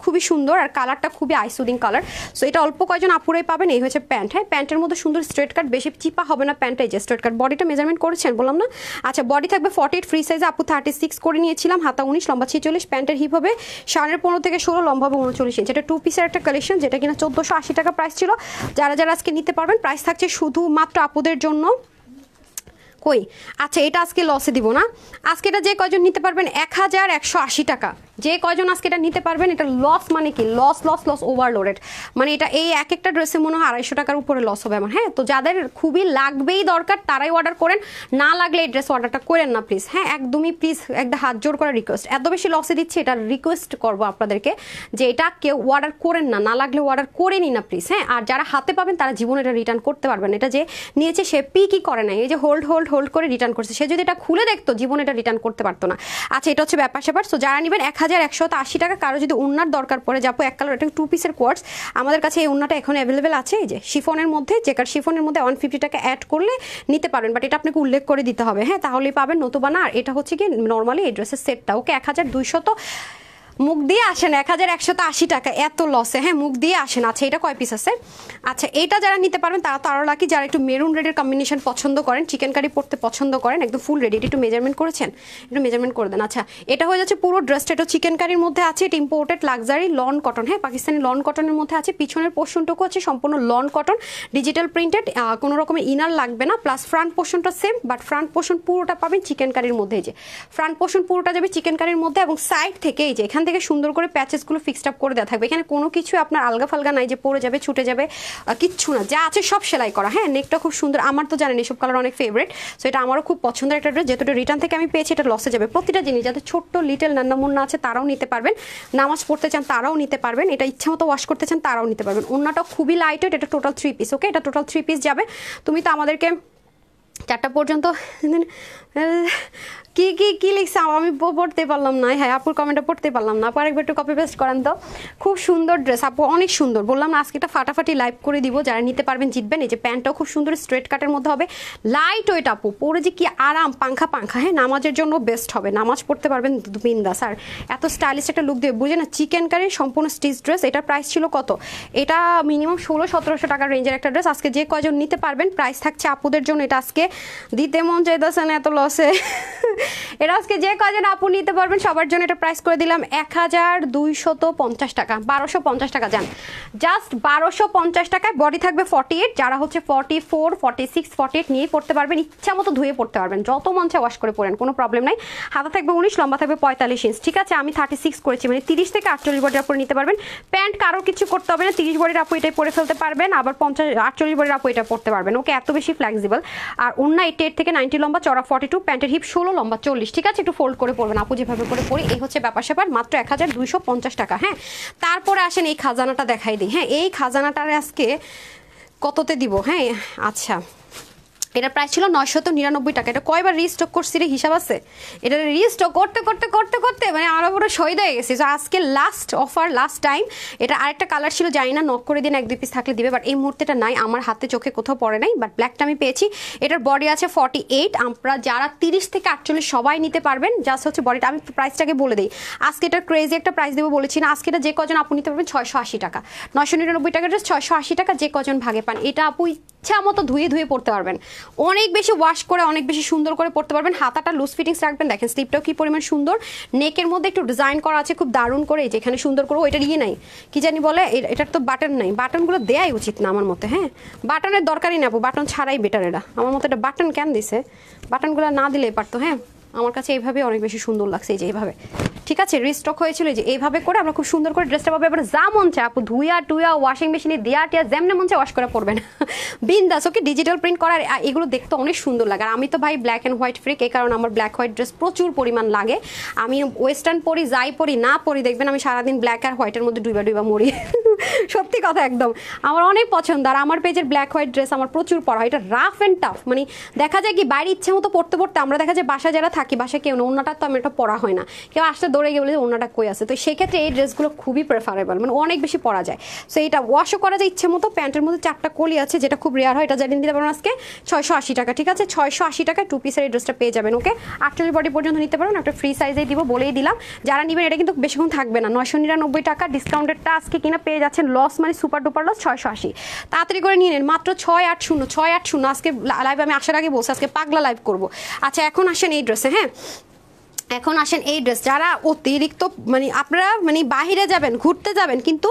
খুবই সুন্দর, আর কালারটা খুবই আইসুদিং কালার। সো এটা অল্প কয়জন আপুরাই পাবেন। এই হচ্ছে প্যান্ট। হ্যাঁ প্যান্টের মধ্যে সুন্দর স্ট্রেট কাট, বেশি চিপা হবে না প্যান্টটা। এই যে স্ট্রেট কাট, বডিটা মেজারমেন্ট করেছেন বললাম না? আচ্ছা বডি থাকবে 48, ফ্রি সাইজে আপু 36 করে নিয়েছিলাম, হাতা 19, লম্বা 46, প্যান্টের হিপ হবে 15.5 থেকে 16, লম্বা হবে 39 ইঞ্চ। এটা 2 পিসের একটা কালেকশন, যেটা কিনা 1480 টাকা প্রাইস ছিল। যারা আজকে নিতে পারবেন, প্রাইস থাকছে শুধুমাত্র আপুদের জন্য। কই আচ্ছা এটা আজকে লসে দিব না, আজকে এটা যে কয়জন নিতে পারবেন 1180 টাকা। যে কয়জন আজকে এটা নিতে পারবেন, এটা লস মানে কি, লস ওভারলোডেড, মানে এটা এই এক একটা ড্রেসে মনে হয় 250 টাকার উপরে লস হবে আমার। হ্যাঁ তো যাদের খুবই লাগবেই দরকার তারাই অর্ডার করেন, না লাগলে এই ড্রেস অর্ডারটা করেন না প্লিজ। হ্যাঁ একদমই প্লিজ, একটা হাত জোর করা রিকোয়েস্ট। এত বেশি লসে দিচ্ছি, এটা রিকোয়েস্ট করবো আপনাদেরকে যে এটা কেউ অর্ডার করেন না, না লাগলে অর্ডার করে নিন না প্লিজ। হ্যাঁ আর যারা হাতে পাবেন তারা জীবনে এটা রিটার্ন করতে পারবেন। এটা যে নিয়েছে সে কি করে নাই, এই যে হোল্ড করে রিটার্ন করছে, সে যদি এটা খুলে দেখতো জীবনে এটা রিটার্ন করতে পারতো না। আচ্ছা এটা হচ্ছে ব্যাপার স্যাপার। সো যারা নেবেন 1180 টাকা। কারো যদি উন্নার দরকার পড়ে, যাবো এক কালার, এটা 2 পিসের কোয়ার্স, আমাদের কাছে এই উন্নাটা এখন অ্যাভেলেবেল আছে। এই যে শিফনের মধ্যে, যেকার শিফনের মধ্যে 150 টাকা অ্যাড করলে নিতে পারেন, বাট এটা আপনাকে উল্লেখ করে দিতে হবে। হ্যাঁ তাহলেই পাবেন, নতুবা না। আর এটা হচ্ছে কি নর্মালি এই ড্রেসের সেটটা ওকে 1200 মুখ দিয়ে আসেন 1180 টাকা, এত লসে। হ্যাঁ মুখ দিয়ে আসেন। আচ্ছা এটা কয় পিস আছে? আচ্ছা এটা যারা নিতে পারবেন তারা তো আরও লাকি, যারা একটু মেরুন রেডের কম্বিনেশন পছন্দ করেন, চিকেন কারি পরতে পছন্দ করেন, একদম ফুল রেডি। একটু মেজারমেন্ট করেছেন, একটু মেজারমেন্ট করে দেন। আচ্ছা এটা হয়ে যাচ্ছে পুরো ড্রেসটা, এটা চিকেন কারির মধ্যে আছে, এটা ইম্পোর্টেড লাক্সারি লন কটন, হ্যাঁ পাকিস্তানি লন কটনের মধ্যে আছে। পিছনের পোর্শনটুকু আছে সম্পূর্ণ লন কটন, ডিজিটাল প্রিন্টেড, কোনো রকমের ইনার লাগবে না। প্লাস ফ্রন্ট পোর্শনটা সেম, বাট ফ্রন্ট পোর্শন পুরোটা পাবেন চিকেন কারির মধ্যে। এই যে ফ্রন্ট পোর্শন পুরোটা যাবে চিকেন কারির মধ্যে, এবং সাইড থেকে এই যে এখান থেকে সুন্দর করে প্যাচেসগুলো ফিক্সড আপ করে দেওয়া থাকবে। এখানে কোনো কিছু আপনার আলগা ফালগা নাই যে পড়ে যাবে ছুটে যাবে, কিচ্ছু না, যা আছে সব সেলাই করা। হ্যাঁ নেকটা খুব সুন্দর, আমার তো জানেন এসব কালার অনেক ফেভারিট, সো এটা আমারও খুব পছন্দের একটা ড্রেস। যেহেতু রিটার্ন থেকে আমি পেয়েছি, এটা লসে যাবে। প্রতিটা জিনিস যাতে ছোট্ট লিটেল নান্না মুন্না আছে তারাও নিতে পারবেন, নামাজ পড়তে চান তারাও নিতে পারবেন, এটা ইচ্ছা মতো ওয়াশ করতে চান তারাও নিতে পারবেন। ওন্নাটা খুবই লাইট ওয়েট, এটা টোটাল 3 পিস। ওকে এটা টোটাল 3 পিস যাবে। তুমি তো আমাদেরকে 4টা পর্যন্ত কি কি কি লিখছে আমি পড়তে পারলাম না। হ্যাঁ আপুর কমেন্টটা পড়তে পারলাম না, আপু আরেকবার একটু কপি পেস্ট করেন তো। খুব সুন্দর ড্রেস আপু, অনেক সুন্দর। বললাম না আজকে এটা ফাটাফাটি লাইভ করে দিব, যারা নিতে পারবেন জিতবেন। এই যে প্যান্টটাও খুব সুন্দর স্ট্রেট কাটের মধ্যে হবে, লাইট ওয়েট আপু, পরে যে কি আরাম, পাংখা পাংখা। হ্যাঁ নামাজের জন্য বেস্ট হবে, নামাজ পড়তে পারবেন বিন্দাস। আর এত স্টাইলিশ একটা লুক দিয়ে বুঝে না, চিকেন কারির সম্পূর্ণ স্টিচ ড্রেস। এটার প্রাইস ছিল কত? এটা মিনিমাম 1600-1700 টাকার রেঞ্জের একটা ড্রেস। আজকে যে কয়জন নিতে পারবেন প্রাইস থাকছে আপুদের জন্য, এটা আজকে দিতে মন চাইতেছে না এত লসে। এটা আজকে যে কয়জন আপু নিতে পারবেন সবার জন্য এটা প্রাইস করে দিলাম 1250 টাকা, 1250 টাকা। যান জাস্ট 1250 টাকায়। বডি থাকবে 48, যারা হচ্ছে 44, 46, 48 নিয়েই পড়তে পারবেন, ইচ্ছা মতো ধুয়ে পড়তে পারবেন, যত মন চায় ওয়াশ করে পড়েন, কোনো প্রবলেম নাই। হাতা থাকবে 19, লম্বা থাকবে 45 ইঞ্চ। ঠিক আছে আমি 36 করেছি, মানে 30 থেকে 48 বডির আপু নিতে পারবেন। প্যান্ট কারো কিছু করতে হবে না, 30 বডির আপু এটাই পরে ফেলতে পারবেন, আবার 48 বডির আপু এটা পড়তে পারবেন। ওকে এত বেশি ফ্লেক্সিবল। আর ওন্না 88 থেকে 90 লম্বা, চড়া 42, প্যান্টের হিপ 16, লম্বা 40। ঠিক আছে একটু ফোল্ড করে পড়বেন আপু যেভাবে করে পড়ি। এই হচ্ছে ব্যাপার স্যাপার, মাত্র 1250 টাকা। হ্যাঁ তারপরে আসেন এই খাজানাটা দেখাই দিই। হ্যাঁ এই খাজানাটার আজকে কততে দিব? হ্যাঁ আচ্ছা এটার প্রাইস ছিল 999 টাকা। এটা কয়বার রিস্টক করছি রে হিসাব আছে? এটা রিস্টক করতে করতে করতে করতে মানে আমরা পুরো শহীদ হয়ে গেছি। তো আজকে লাস্ট অফার, লাস্ট টাইম। এটা আরেকটা কালার ছিল, জানি না, নক করে দিন 1-2 পিস থাকলে দিবে, বাট এই মুহূর্তেটা নাই আমার হাতে, চোখে কোথাও পড়ে নাই, বাট ব্ল্যাকটা আমি পেয়েছি। এটার বডি আছে 48, আমরা যারা 30 থেকে 48 সবাই নিতে পারবেন। জাস্ট হচ্ছে বডিটা, আমি প্রাইসটাকে বলে দিই। আজকে এটার ক্রেজি একটা প্রাইস দেবো বলেছি না, আজকে এটা যে কজন আপু নিতে পারবেন 680 টাকা। 999 টাকা ড্রেস 680 টাকা, যে কজন ভাগে পান। এটা আপু ইচ্ছা মতো ধুয়ে ধুয়ে পড়তে পারবেন, অনেক বেশি ওয়াশ করে অনেক বেশি সুন্দর করে পড়তে পারবেন। হাতাটা লুজ ফিটিংস রাখবেন, দেখেন স্লিপটাও কি পরিমাণ সুন্দর, নেকের মধ্যে একটু ডিজাইন করা আছে খুব দারুণ করে, যেখানে সুন্দর করে ওইটার ইয়ে নাই, কি জানি বলে, এটার তো বাটন নাই, বাটনগুলো দেয়াই উচিত না আমার মতে। হ্যাঁ বাটনের দরকারই না, বাটন ছাড়াই বেটার এটা আমার মতে। এটা বাটন কেন দিছে, বাটনগুলো না দিলেই পারতো। হ্যাঁ আমার কাছে এইভাবে অনেক বেশি সুন্দর লাগছে, এই যে এইভাবে। ঠিক আছে রিস্টক হয়েছিল যে এইভাবে করে আমরা খুব সুন্দর করে ড্রেসটা পাবো। এবার যা মন চায় আপু ধুইয়া টুইয়া ওয়াশিং মেশিনে দেয়া টিয়া যেমনে মন চায় ওয়াশ করে পড়বেন বিন্দাস। ওকে ডিজিটাল প্রিন্ট করার এগুলো দেখতে অনেক সুন্দর লাগে। আর আমি তো ভাই ব্ল্যাক অ্যান্ড হোয়াইট ফ্রিক, এই কারণে আমার ব্ল্যাক হোয়াইট ড্রেস প্রচুর পরিমাণ লাগে। আমি ওয়েস্টার্ন পরি, যাই পরি না পরি, দেখবেন আমি সারাদিন ব্ল্যাক আর হোয়াইটের মধ্যে ডুইবা ডুইবা মরি সত্যি কথা একদম আমার অনেক পছন্দ। আর আমার পেজের ব্ল্যাক হোয়াইট ড্রেস আমার প্রচুর পরা হয়। এটা রাফ অ্যান্ড টাফ, মানে দেখা যায় কি বাইরে ইচ্ছে মতো পড়তে পড়তে আমরা দেখা যায় বাসা যারা থাকি, বাসায় কেউ না, ওনাটা তো আমি এটা পরা হয় না, কেউ আসতে দৌড়ে গিয়ে বলে ওনাটা কই আছে। তো সেক্ষেত্রে এই ড্রেসগুলো খুবই প্রেফারেবল, মানে অনেক বেশি পরা যায়। সো এটা ওয়াশও করা যায় ইচ্ছে মতো। প্যান্টের মধ্যে 4টা কলি আছে, যেটা খুব রেয়ার হয়, এটা জানিয়ে দিতে পারবেন আজকে 680 টাকা। ঠিক আছে 680 টাকা 2 পিসের এই ড্রেসটা পেয়ে যাবেন। ওকে 48 বডি পর্যন্ত নিতে পারবেন, একটা ফ্রি সাইজেই দিব বলেই দিলাম। যারা নেবেন এটা কিন্তু বেশিক্ষণ থাকবে না, 999 টাকা ডিসকাউন্টেডটা আজকে কিনা পেয়ে যাচ্ছেন লস, মানে সুপার ডুপার লস 680। তাড়াতাড়ি করে নিয়ে নেন, মাত্র 680 আজকে লাইভ আমি আসার আগে বলছি আজকে পাগলা লাইভ করবো। আচ্ছা এখন আসেন এই ড্রেসে। হ্যাঁ এখন আসেন এই ড্রেস, যারা অতিরিক্ত মানে আপনারা মানে বাহিরে যাবেন ঘুরতে যাবেন কিন্তু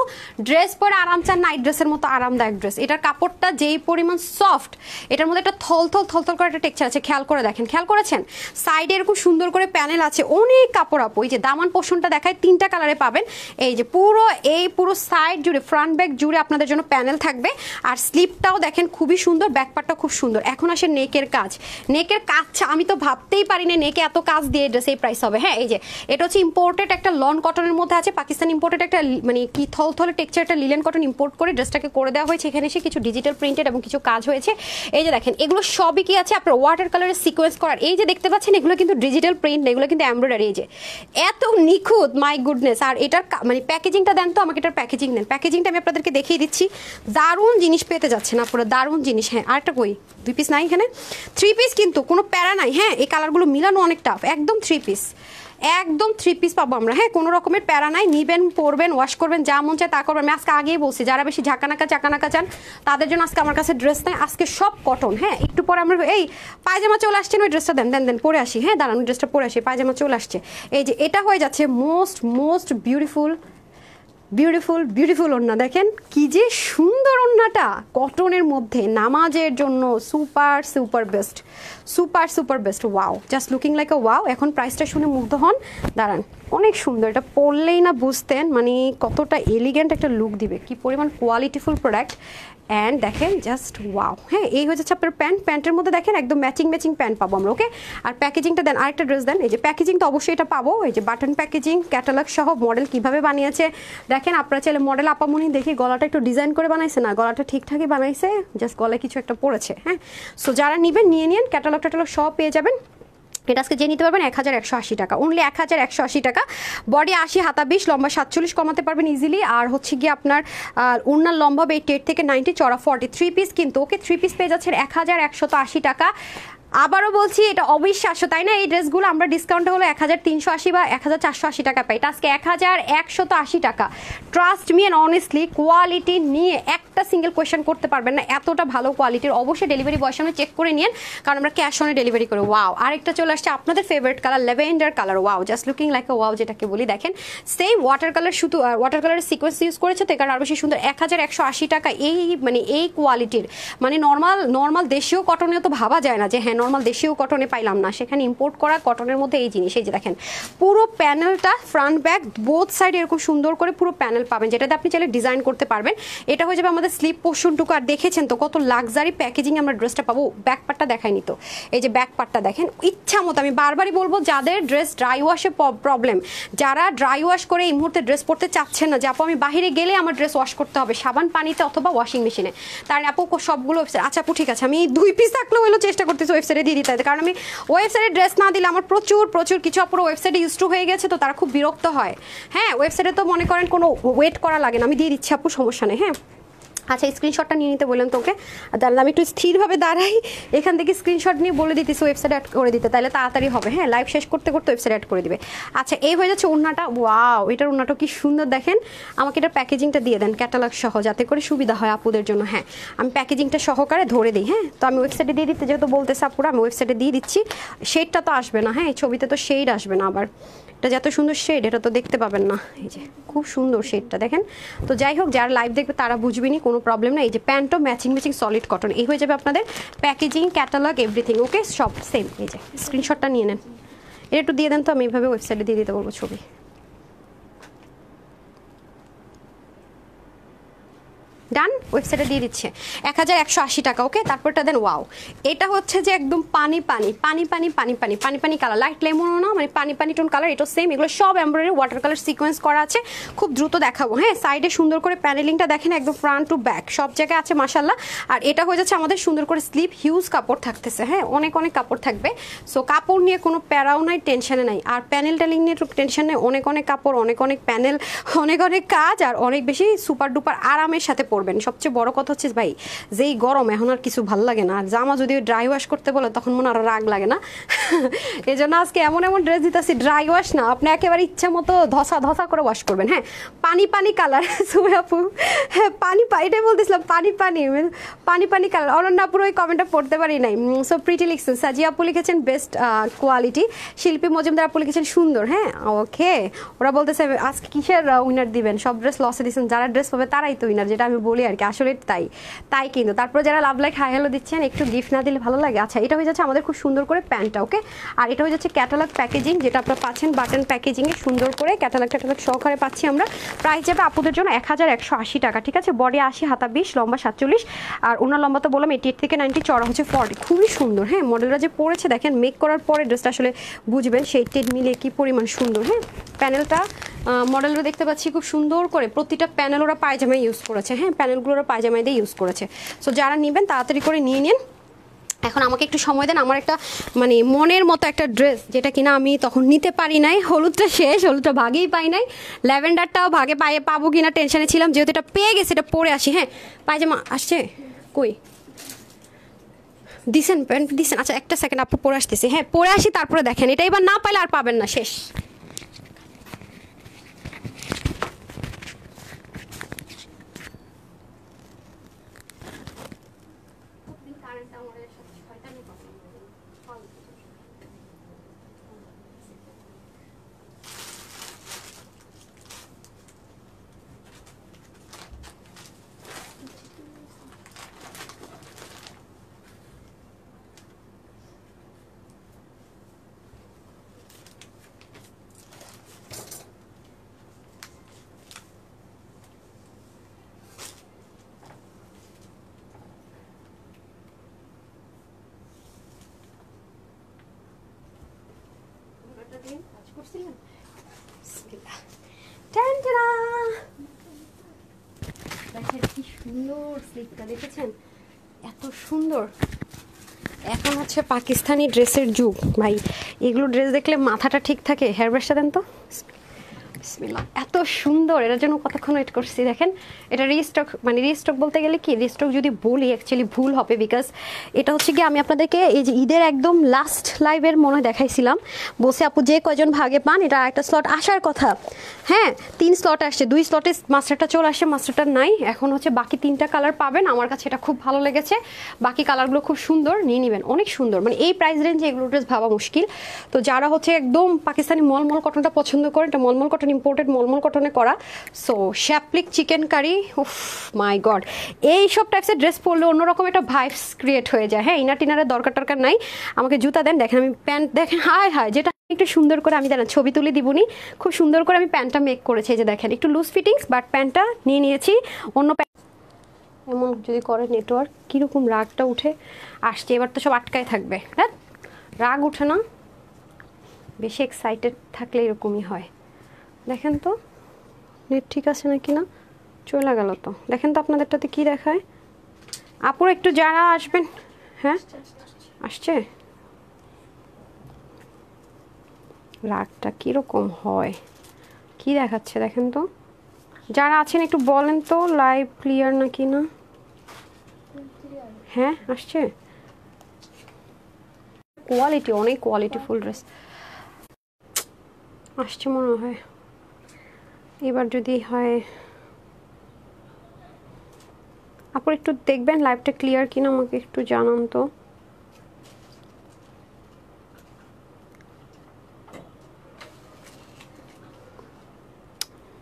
ড্রেস পরে আরাম চান, নাইট ড্রেসের মতো আরামদায়ক ড্রেস। এটার কাপড়টা যেই পরিমাণ সফট, এটার মধ্যে একটা থলথল থলথল করে একটা টেক্সচার আছে, খেয়াল করে দেখেন, খেয়াল করেছেন সাইডে এরকম সুন্দর করে প্যানেল আছে, অনেক কাপড় আপু। এই যে দামান পোর্শনটা দেখায় 3টা কালারে পাবেন। এই যে পুরো সাইড জুড়ে ফ্রন্ট ব্যাক জুড়ে আপনাদের জন্য প্যানেল থাকবে। আর স্লিপটাও দেখেন খুবই সুন্দর, ব্যাকপার্টটা খুব সুন্দর। এখন আসে নেকের কাজ, নেকের কাজটা আমি তো ভাবতেই পারি না নেকে এত কাজ দিয়ে ড্রেস এই প্রাইস হবে। হ্যাঁ এই যে এটা হচ্ছে ইম্পোর্টেড একটা লন কটনের মধ্যে আছে, পাকিস্তান ইম্পোর্টেড একটা মানে কি থলথলে টেক্সচার একটা লিলেন কটন ইম্পোর্ট করে ড্রেসটাকে করে দেওয়া হয়েছে। এখানে এসে কিছু ডিজিটাল প্রিন্টেড এবং কিছু কাজ হয়েছে। এই যে দেখেন এগুলো সবই কি আছে আপনার ওয়াটার কালারের সিকোয়েন্স করার। এই যে দেখতে পাচ্ছেন এগুলো কিন্তু ডিজিটাল প্রিন্ট, এগুলো কিন্তু এমব্রয়ডারি। এই যে এত নিখুঁত, মাই গুডনেস। আর এটার মানে প্যাকেজিংটা দেন তো আমাকে, এটার প্যাকেজিং দেন। প্যাকেজিংটা আমি আপনাদেরকে দেখিয়ে দিচ্ছি, দারুণ জিনিস পেতে যাচ্ছেন আপনারা, দারুণ জিনিস। হ্যাঁ আরেকটা কই 2 পিস নাই, এখানে 3 পিস কিন্তু কোনো প্যারা নাই। হ্যাঁ এই কালারগুলো মিলানো অনেক টাফ, একদম 3 পিস, একদম 3 পিস পাবো আমরা, হ্যাঁ কোনো রকমের প্যারা নাই, নিবেন পরবেন ওয়াশ করবেন যা মন চায় তা করবেন। আমি আজকে আগেই বলছি যারা বেশি ঝাঁকানাকা চাকানাকা চান তাদের জন্য আজকে আমার কাছে ড্রেস নাই, আজকে সব কটন। হ্যাঁ একটু পরে আমরা এই পায়জামা চলে আসছে না, ওই ড্রেসটা দেন দেন দেন পরে আসি, হ্যাঁ দাঁড়ান ওই ড্রেসটা পরে আসি, পায়জামা চলে আসছে। এই যে এটা হয়ে যাচ্ছে most most beautiful beautiful beautiful ওড়না, দেখেন কি যে সুন্দর ওড়নাটা কটনের মধ্যে নামাজের জন্য super super best, super super best. Wow, just looking like আ ওয়াও। এখন প্রাইসটা শুনে মুগ্ধ হন, দাঁড়ান অনেক সুন্দর, এটা পরলেই না বুঝতেন মানে কতটা এলিগেন্ট একটা লুক দিবে, কি পরিমাণ কোয়ালিটিফুল প্রোডাক্ট। অ্যান্ড দেখেন জাস্ট ওয়াও, হ্যাঁ এই হয়ে যাচ্ছে আপনার প্যান্ট, প্যান্টের মধ্যে দেখেন একদম ম্যাচিং ম্যাচিং প্যান্ট পাবো আমরা, ওকে। আর প্যাকেজিংটা দেন, আরেকটা ড্রেস দেন, এই যে প্যাকেজিং তো অবশ্যই এটা পাবো, এই যে বাটন প্যাকেজিং, ক্যাটালগ সহ মডেল কিভাবে বানিয়েছে দেখেন। আপনারা চাইলে মডেল আপামনি দেখি গলাটা একটু ডিজাইন করে বানাইছে না, গলাটা ঠিকঠাকই বানাইছে, জাস্ট গলায় কিছু একটা পড়েছে, হ্যাঁ। সো যারা নেবেন নিয়ে নিন, ক্যাটালগ ট্যাটালগ সব পেয়ে যাবেন। এটা আজকে যে নিতে পারবেন 1180 টাকা, অনলি 1180 টাকা। বডি 80, হাতা 20, লম্বা 47 কমাতে পারবেন ইজিলি। আর হচ্ছে গিয়ে আপনার ওড়নার লম্বা হবে 8 থেকে 90, চড়া 40, 3 পিস কিন্তু, ওকে 3 পিস পেয়ে যাচ্ছেন 1180 টাকা। আবারও বলছি এটা অবিশ্বাস্য তাই না, এই ড্রেসগুলো আমরা ডিসকাউন্টে হলো 1380 বা 1480 টাকা পাই, এটা আজকে 1180 টাকা। Trust me and honestly quality নিয়ে একটা সিঙ্গেল কোয়েশ্চেন করতে পারবেন না, এতটা ভালো কোয়ালিটির। অবশ্যই ডেলিভারি বয়ের সামনে চেক করে নিন, কারণ আমরা ক্যাশ অনে ডেলিভারি করি। ওয়াও, আরেকটা চলে আসছে আপনাদের favourite colour lavender colour, wow just looking like আ ওয়াও যেটাকে বলি। দেখেন সেম ওয়াটার কালার, শুধু ওয়াটার কালারের সিকোয়েন্স ইউজ করেছে তো কারণ আরও বেশি সুন্দর। 1180 টাকা এই মানে এই কোয়ালিটির, মানে নর্মাল দেশীয় কটনেও তো ভাবা যায় না যে হ্যাঁ নর্মাল দেশীয় কটনে পাইলাম না, সেখানে ইম্পোর্ট করা কটনের মধ্যে এই জিনিস। এই যে দেখেন পুরো প্যানেলটা ফ্রন্ট ব্যাক বোথ সাইড এরকম সুন্দর করে পুরো প্যানেল পাবেন, যেটাতে আপনি চাইলে ডিজাইন করতে পারবেন। এটা হয়ে যাবে আমাদের স্লিপ পোর্শনটুকু। আর দেখেছেন তো কত লাক্সারি প্যাকেজিং আমরা ড্রেসটা পাবো। ব্যাক পার্টটা দেখাইনি তো, এই যে ব্যাক পার্টটা দেখেন ইচ্ছা মতো। আমি বারবারই বলবো যাদের ড্রেস ড্রাই ওয়াশে প্রবলেম, যারা ড্রাই ওয়াশ করে এই মুহূর্তে ড্রেস পরতে চাচ্ছেন না যে আপু আমি বাইরে গেলে আমার ড্রেস ওয়াশ করতে হবে সাবান পানিতে অথবা ওয়াশিং মেশিনে, তার আপু সবগুলো ওয়েবসাইট। আচ্ছা আপু ঠিক আছে, আমি 2 পিস থাকলেও হলো চেষ্টা করতেছি ওয়েবসাইটে দিয়ে দিতে, কারণ আমি ওয়েবসাইটে ড্রেস না দিলে আমার প্রচুর কিছু আপুরো ওয়েবসাইটে ইউজ টু হয়ে গেছে তো তারা খুব বিরক্ত হয়। হ্যাঁ ওয়েবসাইটে তো মনে করেন কোনো ওয়েট করা লাগে না, আমি দিয়ে দিচ্ছি আপু সমস্যা নেই। হ্যাঁ আচ্ছা স্ক্রিনশটটা নিয়ে নিতে বললেন তোকে, তাহলে আমি একটু স্থিরভাবে দাঁড়াই, এখান থেকে স্ক্রিনশট নিয়ে বলে দিতেছি ওয়েবসাইট অ্যাড করে দিতে, তাহলে তাড়াতাড়ি হবে। হ্যাঁ লাইভ শেষ করতে করতে ওয়েবসাইট অ্যাড করে দিবে। আচ্ছা এই হয়ে যাচ্ছে ওড়নাটা, ওয়াও এটার ওড়নাটা কি সুন্দর দেখেন। আমাকে এটার প্যাকেজিংটা দিয়ে দেন ক্যাটালগ সহ, যাতে করে সুবিধা হয় আপুদের জন্য। হ্যাঁ আমি প্যাকেজিংটা সহকারে ধরে দিই। হ্যাঁ তো আমি ওয়েবসাইটে দিয়ে দিতে যেহেতু বলতেছে আপুরা, আমি ওয়েবসাইটে দিয়ে দিচ্ছি। শেডটা তো আসবে না, হ্যাঁ এই ছবিতে তো শেড আসবে না, আবার এটা যত সুন্দর শেড এটা তো দেখতে পাবেন না। এই যে খুব সুন্দর শেডটা দেখেন। তো যাই হোক যারা লাইভ দেখবে তারা বুঝবেনি, কোনো প্রবলেম না। এই যে প্যান্টও ম্যাচিং সলিড কটন, এই হয়ে যাবে আপনাদের প্যাকেজিং ক্যাটালগ এভরিথিং, ওকে সব সেম। এই যে স্ক্রিনশটটা নিয়ে নেন, এটা একটু দিয়ে দেন তো, আমি এইভাবে ওয়েবসাইটে দিয়ে দিতে বলবো ছবি। ডান, ওয়েবসাইটে দিয়ে দিচ্ছে 1180 টাকা, ওকে। তারপরটা দেন ওয়াও, এটা হচ্ছে যে একদম পানি পানি পানি পানি পানি পানি পানি পানি কালার, লাইট লেমনও না, মানে পানি পানি টোন কালার, এটা সেম। এগুলো সব এমব্রয়ডারি ওয়াটার কালার সিকোয়েন্স করা আছে, খুব দ্রুত দেখাবো। হ্যাঁ সাইডে সুন্দর করে প্যানেলিংটা দেখেন একদম ফ্রন্ট টু ব্যাক সব জায়গায় আছে মাশাল্লাহ। আর এটা হয়ে যাচ্ছে আমাদের সুন্দর করে স্লিপ, হিউজ কাপড় থাকতেছে, হ্যাঁ অনেক কাপড় থাকবে। সো কাপড় নিয়ে কোনো প্যারাও নাই, টেনশনে নাই। আর প্যানেল টেলিং নিয়ে একটু টেনশন নেই, অনেক কাপড়, অনেক প্যানেল, অনেক কাজ, আর অনেক বেশি সুপার ডুপার আরামের সাথে পরবেন। সবচেয়ে বড় কথা হচ্ছে ভাই যেই গরম এখন আর কিছু ভালো লাগে না, আর জামা যদি ড্রাই ওয়াশ করতে বলে তখন মনে আর রাগ লাগে না। এই জন্য আজকে এমন ড্রেস দিতেছি, ড্রাই ওয়াশ না, আপনি একেবারে ইচ্ছা মতো ধসা করে ওয়াশ করবেন। হ্যাঁ পানি কালার আপু, হ্যাঁ এটাই বলতেছিলাম পানি কালার। অনন্যা আপুর ওই কমেন্টটা পড়তে পারি নাই। সো প্রিটি লিখছেন, সাজিয়া আপু লিখেছেন বেস্ট কোয়ালিটি, শিল্পী মজুমদার আপু লিখেছেন সুন্দর। হ্যাঁ ওকে, ওরা বলতেছে আজকে কিসের উইনার দিবেন, সব ড্রেস লসে দিচ্ছেন, যারা ড্রেস পাবে তারাই তো উইনার, যেটা আমি বলি আর কি, আসলে তাই কিন্তু। তারপর যারা লাভ লাইক হাই হ্যালো দিচ্ছেন, একটু গিফট না দিলে ভালো লাগে। আচ্ছা এটা হয়ে যাচ্ছে আমাদের খুব সুন্দর করে প্যান্টটা, ওকে। আর এটা হয়ে যাচ্ছে ক্যাটালগ প্যাকেজিং, যেটা আপনারা পাচ্ছেন বাটন প্যাকেজিংয়ে সুন্দর করে ক্যাটালগ সহকারে পাচ্ছি আমরা। প্রাইস যাবে আপুদের জন্য 1180 টাকা, ঠিক আছে। বডি 80, হাতা 20, লম্বা 47, আর ওনার লম্বা তো বললাম 88 থেকে 90, চড়া হচ্ছে 40, খুবই সুন্দর। হ্যাঁ মডেলরা যে পরেছে দেখেন, মেক করার পরে ড্রেসটা আসলে বুঝবেন সেই টেড মিলিয়ে কি পরিমাণ সুন্দর। হ্যাঁ প্যানেলটা মডেলরা দেখতে পাচ্ছি খুব সুন্দর করে, প্রতিটা প্যানেল ওরা পায়জামায় ইউজ করেছে। হ্যাঁ প্যানেলগুলো ওরা পায়জামায় দিয়ে ইউজ করেছে। সো যারা নেবেন তাড়াতাড়ি করে নিয়ে নিন। এখন আমাকে একটু সময় দেন, আমার একটা মানে মনের মতো একটা ড্রেস, যেটা কিনা আমি তখন নিতে পারি নাই, হলুদটা শেষ, হলুদটা ভাগেই পাই নাই, ল্যাভেন্ডারটাও ভাগে পাবো কিনা টেনশনে ছিলাম, যেহেতু এটা পেয়ে গেছে এটা পরে আসি। হ্যাঁ পায়জামা আসছে কই দিছেন, প্যান্ট দিছেন। আচ্ছা একটা সেকেন্ড আপু পরে আসতেছি, হ্যাঁ পরে আসি, তারপরে দেখেন এটা এবার না পাইলে আর পাবেন না, শেষ। করছিলেন? বিসমিল্লাহ। টান টানা। দেখেন কি সুন্দর স্লিপটা, দেখেছেন এত সুন্দর। এখন হচ্ছে পাকিস্তানি ড্রেসের যুগ ভাই, এগুলো ড্রেস দেখলে মাথাটা ঠিক থাকে। হেয়ার ব্রাশটা দেন তো। বিসমিল্লাহ, এত সুন্দর, এটার জন্য কতক্ষণ ওয়েট করছি। দেখেন এটা রিস্টক, মানে রিস্টক বলতে গেলে কি রিস্টক যদি বলি অ্যাকচুয়ালি ভুল হবে, বিকজ এটা হচ্ছে কি আমি আপনাদেরকে এই যে ঈদের একদম লাস্ট লাইভের মনে দেখাইছিলাম, বলছে আপু যে কয়জন ভাগে পান এটা একটা স্লট আসার কথা। হ্যাঁ 3 স্লট আসছে, 2 স্লটে মাস্টারটা চলে আসছে, মাস্টারটা নাই। এখন হচ্ছে বাকি 3টা কালার পাবেন। আমার কাছে এটা খুব ভালো লেগেছে, বাকি কালারগুলো খুব সুন্দর, নিয়ে নেবেন, অনেক সুন্দর। মানে এই প্রাইস রেঞ্জে এগুলো ড্রেস ভাবা মুশকিল। তো যারা হচ্ছে একদম পাকিস্তানি মলমল কটনটা পছন্দ করেন, এটা মলমল কটন, ইম্পোর্টেড মলমল কটনে করা। সো শ্যাপলিক চিকেন কারি, উফ মাই গড, এইসব টাইপসের ড্রেস পরলে অন্যরকম একটা ভাইবস ক্রিয়েট হয়ে যায়। হ্যাঁ ইনার টিনারের দরকার নাই। আমাকে জুতা দেন, দেখেন আমি প্যান্ট, দেখেন হায় হায়, যেটা একটু সুন্দর করে আমি জানেন ছবি তুলে দিবনি, খুব সুন্দর করে আমি প্যান্টটা মেক করেছি। যে দেখেন একটু লুজ ফিটিংস, বাট প্যান্টটা নিয়ে নিয়েছি অন্য প্যান্ট। এমন যদি করে নেটওয়ার্ক কীরকম রাগটা উঠে আসছে, এবার তো সব আটকায় থাকবে। হ্যাঁ রাগ উঠে না, বেশি এক্সাইটেড থাকলে এরকমই হয়। দেখেন তো নেট ঠিক আছে নাকি না, চলে গেল তো। দেখেন তো আপনাদেরটাতে কি দেখায়। আপুর একটু যারা আসবেন, হ্যাঁ আসছে, রাগটা কীরকম হয়, কি দেখাচ্ছে দেখেন তো। যারা আছেন একটু বলেন তো লাইভ ক্লিয়ার নাকি না। হ্যাঁ আসছে, কোয়ালিটি অনেক কোয়ালিটিফুল ড্রেস আসছে মনে হয়। এবার যদি হয় আপু একটু দেখবেন লাইভটা ক্লিয়ার কিনা, আমাকে একটু জানান তো।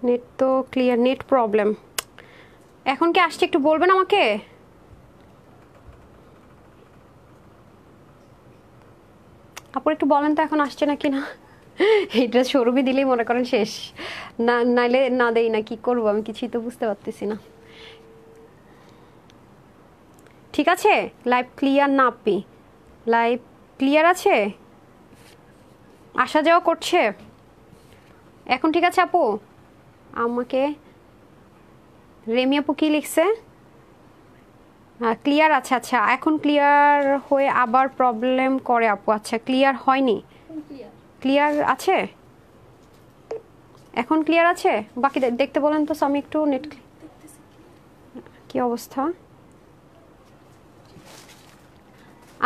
নেট তো ক্লিয়ার, নেট প্রবলেম। এখন কি আসছে একটু বলবেন আমাকে। আপু একটু বলেন তো এখন আসছে নাকি না। এই ড্রেস শোরুমে দিলেই মনে করেন শেষ, না নাইলে না দেই না, কি করবো আমি কিছুই তো বুঝতে পারতেছি না। ঠিক আছে লাইভ ক্লিয়ার না আপনি, লাইভ ক্লিয়ার আছে, আসা যাওয়া করছে এখন। ঠিক আছে আপু, আমাকে রেমি আপু কি লিখছে, ক্লিয়ার আছে। আচ্ছা এখন ক্লিয়ার হয়ে আবার প্রবলেম করে আপু। আচ্ছা ক্লিয়ার হয়নি, ক্লিয়ার আছে এখন, ক্লিয়ার আছে। বাকি দেখতে বলেন তো আমি একটু নেট কি অবস্থা।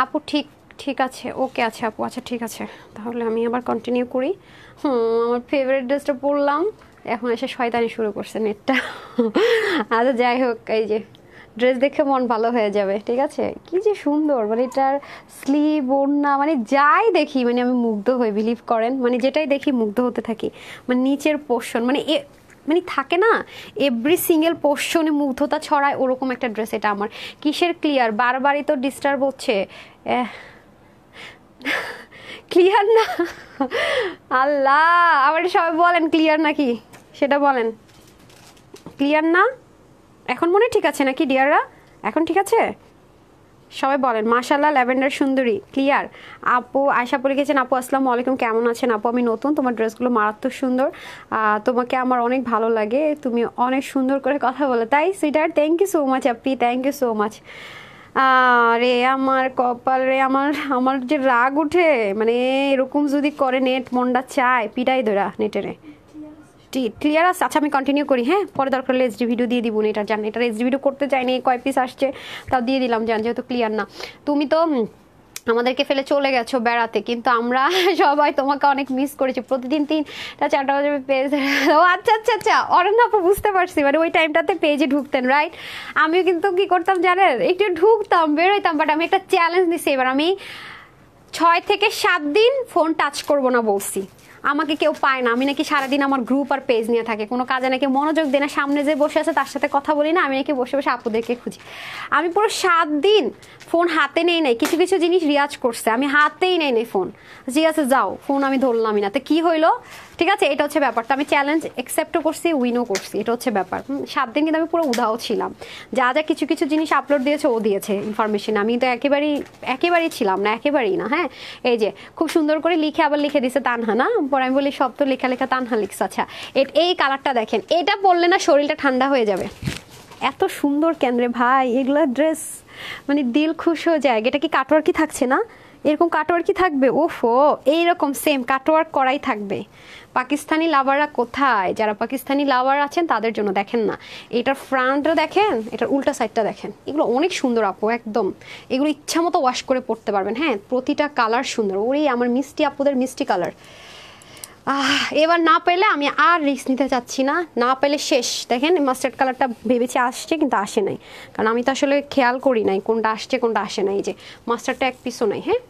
আপু ঠিক ঠিক আছে, ওকে আছে আপু। আচ্ছা ঠিক আছে, তাহলে আমি আবার কন্টিনিউ করি। আমার ফেভারিট ড্রেসটা পরলাম, এখন এসে শয়তানি শুরু করছে নেটটা। আচ্ছা যাই হোক, এই যে ড্রেস দেখে মন ভালো হয়ে যাবে। ঠিক আছে, কি যে সুন্দর, মানে এটার স্লিভ ওড়না, মানে যাই দেখি মানে আমি মুগ্ধ হই, বিলিভ করেন। মানে যেটাই দেখি মুগ্ধ হতে থাকি। মানে নিচের পোর্শন মানে মানে থাকে না এভরি সিঙ্গেল পোর্শনে মুগ্ধতা ছড়ায়, ওরকম একটা ড্রেস এটা আমার। কিসের ক্লিয়ার, বারবারই তো ডিস্টার্ব হচ্ছে। ক্লিয়ার না, আল্লাহ আবার সবাই বলেন ক্লিয়ার নাকি সেটা বলেন। ক্লিয়ার না এখন মনে ঠিক আছে নাকি ডিয়াররা, এখন ঠিক আছে সবাই বলেন। মাশাআল্লাহ ল্যাভেন্ডার সুন্দরী ক্লিয়ার। আপু আয়শা পরে গেছেন, আপু আসসালামু আলাইকুম, কেমন আছেন আপু। আমি নতুন, তোমার ড্রেসগুলো মারাত্মক সুন্দর, তোমাকে আমার অনেক ভালো লাগে, তুমি অনেক সুন্দর করে কথা বলো। তাই সুইটার, থ্যাংক ইউ সো মাচ আপি, থ্যাংক ইউ সো মাচ। রে আমার কপাল রে, আমার আমার যে রাগ উঠে, মানে এরকম যদি করে নেট মনটা চায় পিটাই ধরা নেটেরে। ক্লিয়ার আছে। আচ্ছা আমি কন্টিনিউ করি, হ্যাঁ পরে দরকার হলে এইচডি ভিডিও দিয়ে দিব না, এটা জান, এটা এইচডি ভিডিও করতে চাইনি, কয় পিস আসছে তাও দিয়ে দিলাম, জান যেহেতু ক্লিয়ার না। তুমি তো আমাদেরকে ফেলে চলে গেছো বেড়াতে, কিন্তু আমরা সবাই তোমাকে অনেক মিস করেছি। প্রতিদিন 3টা-4টা বাজে পেজ। ও আচ্ছা আচ্ছা আচ্ছা, অরণ্য আপু বুঝতে পারছি, মানে ওই টাইমটাতে পেজে ঢুকতেন রাইট। আমিও কিন্তু কি করতাম জানেন, একটু ঢুকতাম বেরোইতাম, বাট আমি একটা চ্যালেঞ্জ দিছি এবার, আমি 6 থেকে 7 দিন ফোন টাচ করবো না বলছি। আমাকে কেউ পায় না, আমি নাকি সারাদিন আমার গ্রুপ আর পেজ নিয়ে থাকে, কোনো কাজে নাকি মনোযোগ দিই না। সামনে যে বসে আছে তার সাথে কথা বলি না, আমি নাকি বসে বসে আপুদেরকে খুঁজি। আমি পুরো 7 দিন ফোন হাতে নেই নাই, কিছু কিছু জিনিস রিয়াজ করছে, আমি হাতেই নেই ফোন। ঠিক আছে যাও, ফোন আমি ধরলামই না। তো কি হইলো, ঠিক আছে, এটা হচ্ছে ব্যাপারটা। আমি চ্যালেঞ্জ অ্যাকসেপ্টও করছি, উইনও করছি, এটা হচ্ছে ব্যাপার। 7 দিন কিন্তু আমি পুরো উধাও ছিলাম। যা যা কিছু কিছু জিনিস আপলোড দিয়েছে ও দিয়েছে ইনফরমেশন, আমি তো একেবারেই ছিলাম না, একেবারেই না। হ্যাঁ, এই যে খুব সুন্দর করে লিখে আবার লিখে দিছে তানহা, না পরে আমি বলি সব তো লেখা লেখা তানহা লিখছে। আচ্ছা, এই কালারটা দেখেন, এটা পরলে না শরীরটা ঠান্ডা হয়ে যাবে। এত সুন্দর কেন রে ভাই, এগুলো ড্রেস মানে দিল খুশ হয়ে যায়। এটা কি কাটওয়ার্ক কি থাকছে না? এরকম কাটওয়ার্ক কি থাকবে? ওফো, এইরকম সেম কাটওয়ার্ক করাই থাকবে। পাকিস্তানি লাভাররা কোথায়? যারা পাকিস্তানি লাভার আছেন তাদের জন্য দেখেন না, এটার ফ্রন্টটা দেখেন, এটার উল্টা সাইডটা দেখেন, এগুলো অনেক সুন্দর আপু, একদম এগুলো ইচ্ছা মতো ওয়াশ করে পড়তে পারবেন। হ্যাঁ, প্রতিটা কালার সুন্দর। ওরে আমার মিষ্টি আপুদের মিষ্টি কালার। এবার না পেলে আমি আর রিস্ক নিতে চাচ্ছি না, না পেলে শেষ। দেখেন মাস্টার্ড কালারটা ভেবেছি আসছে, কিন্তু আসে নাই, কারণ আমি তো আসলে খেয়াল করি নাই কোনটা আসছে কোনটা আসে নাই। যে মাস্টারটা এক পিসও নাই। হ্যাঁ,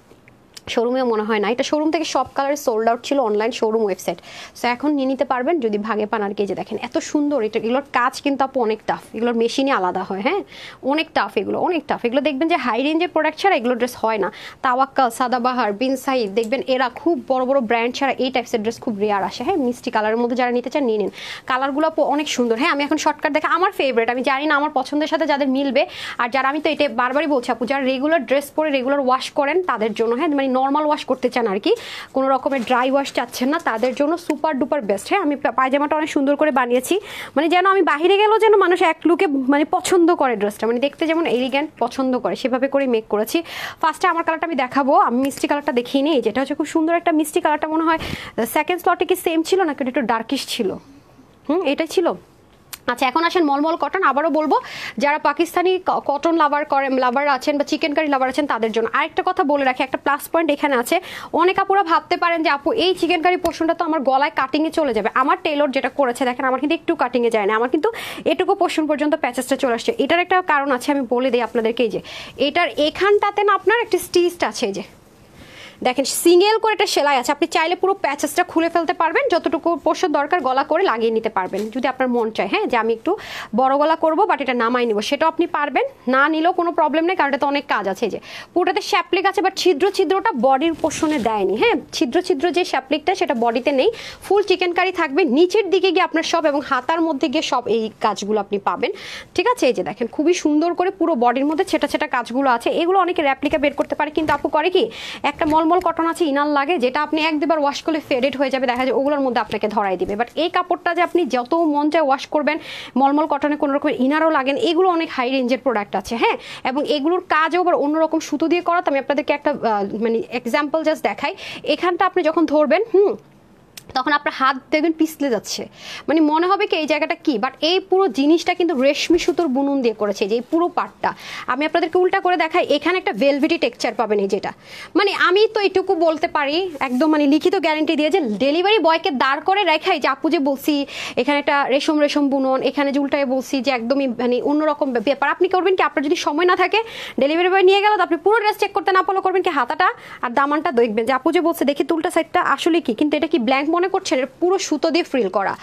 শোরুমেও মনে হয় না, এটা শোরুম থেকে সব কালারে সোল্ড আউট ছিল, অনলাইন শোরুম ওয়েবসাইট। সো এখন নিয়ে নিতে পারবেন যদি ভাগে পান আর কি। যে দেখেন এত সুন্দর, এগুলোর কাজ কিন্তু আপু অনেক টাফ, এগুলোর মেশিনই আলাদা হয়। হ্যাঁ, অনেক টাফ, এগুলো অনেক টাফ। এগুলো দেখবেন যে হাই রেঞ্জের প্রোডাক্ট ছাড়া এগুলো ড্রেস হয় না। তাওয়াক্কাল, সাদাবাহার, বিন সাইদ, দেখবেন এরা খুব বড় বড় ব্র্যান্ড ছাড়া এই টাইপসের ড্রেস খুব রেয়ার আসে। হ্যাঁ, মিষ্টি কালারের মধ্যে যারা নিতে চান নিয়ে নিন, কালারগুলো আপু অনেক সুন্দর। হ্যাঁ, আমি এখন শর্টকাট দেখা আমার ফেভারিট, আমি জানি না আমার পছন্দের সাথে যাদের মিলবে, আর যারা, আমি তো এটা বারবারই বলছি আপু, যারা রেগুলার ড্রেস পরে রেগুলার ওয়াশ করেন তাদের জন্য, হ্যাঁ মানে নর্মাল ওয়াশ করতে চান আর কি, কোনো রকমের ড্রাই ওয়াশ চাচ্ছেন না, তাদের জন্য সুপার ডুপার বেস্ট। হ্যাঁ, আমি পায়জামাটা অনেক সুন্দর করে বানিয়েছি, মানে যেন আমি বাহিরে গেলেও যেন মানুষ এক লুকে মানে পছন্দ করে ড্রেসটা, মানে দেখতে যেমন এলিগ্যান্ট পছন্দ করে সেভাবে করে মেক করেছি। ফার্স্টে আমার কালারটা আমি দেখাবো, আমি মিষ্টি কালারটা দেখিয়ে নিই। যেটা হচ্ছে খুব সুন্দর একটা মিষ্টি কালারটা, মনে হয় সেকেন্ড স্লটে কি সেম ছিল নাকি একটু ডার্কিশ ছিল? এটাই ছিল। আচ্ছা, এখন আসেন মলমল কটন। আবারও বলবো, যারা পাকিস্তানি কটন লাভার আছেন বা চিকেন কারি লাভার আছেন তাদের জন্য আরেকটা কথা বলে রাখি, একটা প্লাস পয়েন্ট এখানে আছে। অনেক আপুরা ভাবতে পারেন যে আপু এই চিকেন কারি পোর্শনটা তো আমার গলায় কাটিংয়ে চলে যাবে। আমার টেলর যেটা করেছে দেখেন, আমার কিন্তু একটু কাটিংয়ে যায় না, আমার কিন্তু এটুকু পোর্শন পর্যন্ত প্যাচেসটা চলে আসছে। এটার একটা কারণ আছে, আমি বলে দিই আপনাদেরকে। এই যে এটার এখানটাতে না আপনার একটা স্টিচ আছে, এই যে দেখেন সিঙ্গেল করে একটা সেলাই আছে, আপনি চাইলে পুরো প্যাচেসটা খুলে ফেলতে পারবেন, যতটুকু পোর্শন দরকার গলা করে লাগিয়ে নিতে পারবেন যদি আপনার মন চায়। হ্যাঁ, যে আমি একটু বড় গলা করবো বাট এটা নামাই নিব, সেটাও আপনি পারবেন, না নিলেও কোনো প্রবলেম নেই, কারণ এটাতে অনেক কাজ আছে। যে পুরোটাতে শ্যাপলিক আছে, বাট ছিদ্রটা বডির পোর্শনে দেয়নি। হ্যাঁ, ছিদ্র যে শ্যাপলিকটা সেটা বডিতে নেই, ফুল চিকেন কারি থাকবে, নিচের দিকে গিয়ে আপনার সব এবং হাতার মধ্যে গিয়ে সব এই কাজগুলো আপনি পাবেন। ঠিক আছে, এই যে দেখেন খুবই সুন্দর করে পুরো বডির মধ্যে ছেটা ছেটা কাজগুলো আছে। এগুলো অনেকে র্যাপ্লিকা বের করতে পারে, কিন্তু আপু করে কি, একটা মলমল কটন আছে ইনার লাগে, যেটা আপনি এক দুবার ওয়াশ করলে ফেডেড হয়ে যাবে, দেখা যায় ওগুলোর মধ্যে আপনাকে ধরাই দিবে। বাট এই কাপড়টা যে আপনি যত মন চায় ওয়াশ করবেন, মলমল কটনে কোনো রকমের ইনারও লাগেন, এগুলো অনেক হাই রেঞ্জের প্রোডাক্ট আছে। হ্যাঁ, এবং এগুলোর কাজও আবার অন্যরকম সুতো দিয়ে করা। তো আমি আপনাদেরকে একটা মানে এক্সাম্পল জাস্ট দেখাই। এখানটা আপনি যখন ধরবেন তখন আপনার হাত দেখবেন পিছলে যাচ্ছে, মানে মনে হবে কি এই জায়গাটা কি, বাট এই পুরো জিনিসটা কিন্তু রেশমি সুতোর বুনন দিয়ে করেছে। যে এই পুরো পার্টটা আমি আপনাদেরকে উল্টা করে দেখাই, এখানে একটা ভেলভেটি টেক্সচার পাবেন। এই যেটা মানে আমি তো এটুকু বলতে পারি একদম মানে লিখিত গ্যারান্টি দিয়ে, যে ডেলিভারি বয়কে দাঁড় করে রেখাই যে আপু যে বলছি এখানে একটা রেশম বুনন, এখানে যে উল্টায় বলছি যে একদমই মানে অন্যরকম ব্যাপার। আপনি করবেন কি, আপনার যদি সময় না থাকে ডেলিভারি বয় নিয়ে গেল, তো আপনি পুরো ড্রেস চেক করতে না পারলে করবেন কি, হাতাটা আর দামানটা দেখবেন যে আপু যে বলছে দেখি উল্টা সাইডটা আসলে কি, কিন্তু এটা কি ব্ল্যাঙ্ক মনে করছেন, পুরো সুতো দিয়ে ফ্রিল করা।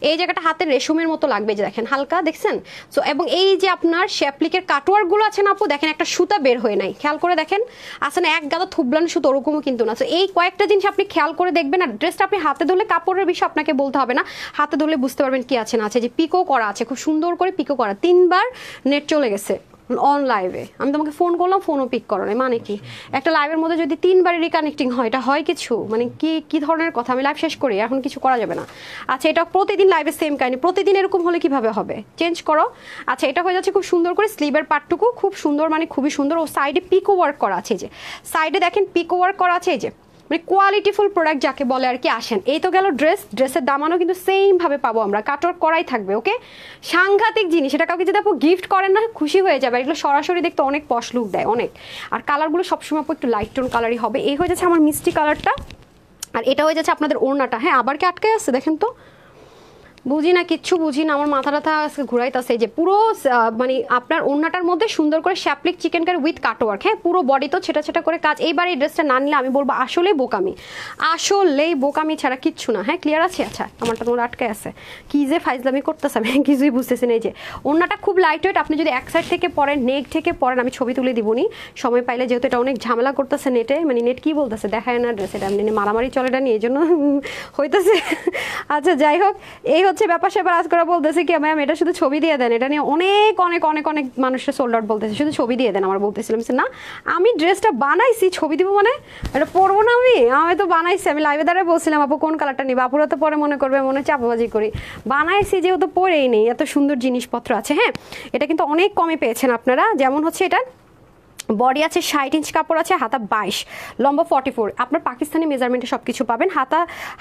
এই জায়গাটা হাতের রেশমের মতো লাগবে, যে দেখেন হালকা দেখছেন। সো এবং এই যে আপনার শ্যাপলিকের কাটওয়ার্ক গুলো আছে না আপু, দেখেন একটা সুতা বের হয়ে নাই, খেয়াল করে দেখেন, আসলে এক গাদা থুবলানো সুতো ওরকমও কিন্তু না। সো এই কয়েকটা জিনিস আপনি খেয়াল করে দেখবেন। আর ড্রেসটা আপনি হাতে ধরলে, কাপড়ের বিষয় আপনাকে বলতে হবে না, হাতে ধরলে বুঝতে পারবেন কি আছে না আছে। যে পিকো করা আছে, খুব সুন্দর করে পিকো করা, 3বার নেট চলে গেছে অন লাইভে। আমি তোমাকে ফোন করলাম, ফোনও পিক করো না, মানে কি একটা লাইভের মধ্যে যদি 3বারই রিকানেক্টিং হয়, এটা হয় কিছু, মানে কি ধরনের কথা। আমি লাইভ শেষ করি, এখন কিছু করা যাবে না। আচ্ছা, এটা প্রতিদিন লাইভে সেম কাহিনী, প্রতিদিন এরকম হলে কিভাবে হবে, চেঞ্জ করো। আচ্ছা, এটা হয়ে যাচ্ছে খুব সুন্দর করে স্লিভের পার্টটুকু খুব সুন্দর, মানে খুবই সুন্দর। ও সাইডে পিকো ওয়ার্ক করা আছে, যে সাইডে দেখেন পিকো ওয়ার্ক করা আছে, এই যে মানে কোয়ালিটিফুল প্রোডাক্ট যাকে বলে আর কি। আসেন, এই তো গেল ড্রেসের দামানও কিন্তু সেম ভাবে পাবো আমরা, কাটওয়ার্ক করাই থাকবে। ওকে, সাংঘাতিক জিনিস, এটা কাউকে যদি আপু গিফট করেন না খুশি হয়ে যাবে। এগুলো সরাসরি দেখতে অনেক পশ লুক দেয় অনেক। আর কালারগুলো সবসময় আপু একটু লাইট টোন কালারই হবে। এই হয়ে যাচ্ছে আমার মিষ্টি কালারটা, আর এটা হয়ে যাচ্ছে আপনাদের ওড়নাটা। হ্যাঁ, আবার কি আটকে আছে দেখেন তো, বুঝি না, কিচ্ছু বুঝি না, আমার মাথা ব্যথা আজকে ঘুরাইতেছে। যে পুরো মানে আপনার ওড়নাটার মধ্যে সুন্দর করে শ্যাপলিক চিকেন কারি উইথ কাটওয়ার্ক, হ্যাঁ পুরো বডি তো ছেটা ছেটা করে কাজ। এইবার এই ড্রেসটা না নিলে আমি বলবো আসলেই বোকামি, আসলেই বোকামি ছাড়া কিচ্ছু না। হ্যাঁ ক্লিয়ার আছে? আচ্ছা আমারটা তোমার আটকে আছে, কি যে ফাইজলামি করতেছে আমি কিছুই বুঝতেছি না। এই যে ওড়নাটা খুব লাইট ওয়েট, আপনি যদি এক সাইড থেকে পরেন, নেক থেকে পরেন, আমি ছবি তুলে দিবনি সময় পাইলে, যেহেতু এটা অনেক ঝামেলা করতেছে নেটে, মানে নেট কি বলতেছে দেখায় না ড্রেস, এটা এমনি মারামারি চলে এটা নিয়ে, এই জন্য হইতেছে। আচ্ছা যাই হোক, এই হচ্ছে ব্যাপার স্যাপার। আজ করে বলতেছে কি ম্যাম এটা শুধু ছবি দিয়ে দেন, এটা নিয়ে অনেক অনেক অনেক অনেক মানুষের সোল্ড আউট বলতেছে, শুধু ছবি দিয়ে দেন। আমার বলতেছিলাম না আমি ড্রেসটা বানাইছি, ছবি দিব মানে এটা পরবো না, আমি তো বানাইছি, আমি লাইভে দ্বারা বলছিলাম আপু কোন কালারটা নিবা, আপুরা তো পরে মনে করবে মনে চাপাবাজি করি, বানাইছি যেহেতু পরেই নেই, এত সুন্দর জিনিসপত্র আছে। হ্যাঁ এটা কিন্তু অনেক কমে পেয়েছেন আপনারা, যেমন হচ্ছে এটা বডি আছে 60 ইঞ্চ কাপড় আছে, হাতা 22, লম্বা 44, আপনার পাকিস্তানি মেজারমেন্টে সব কিছু পাবেন।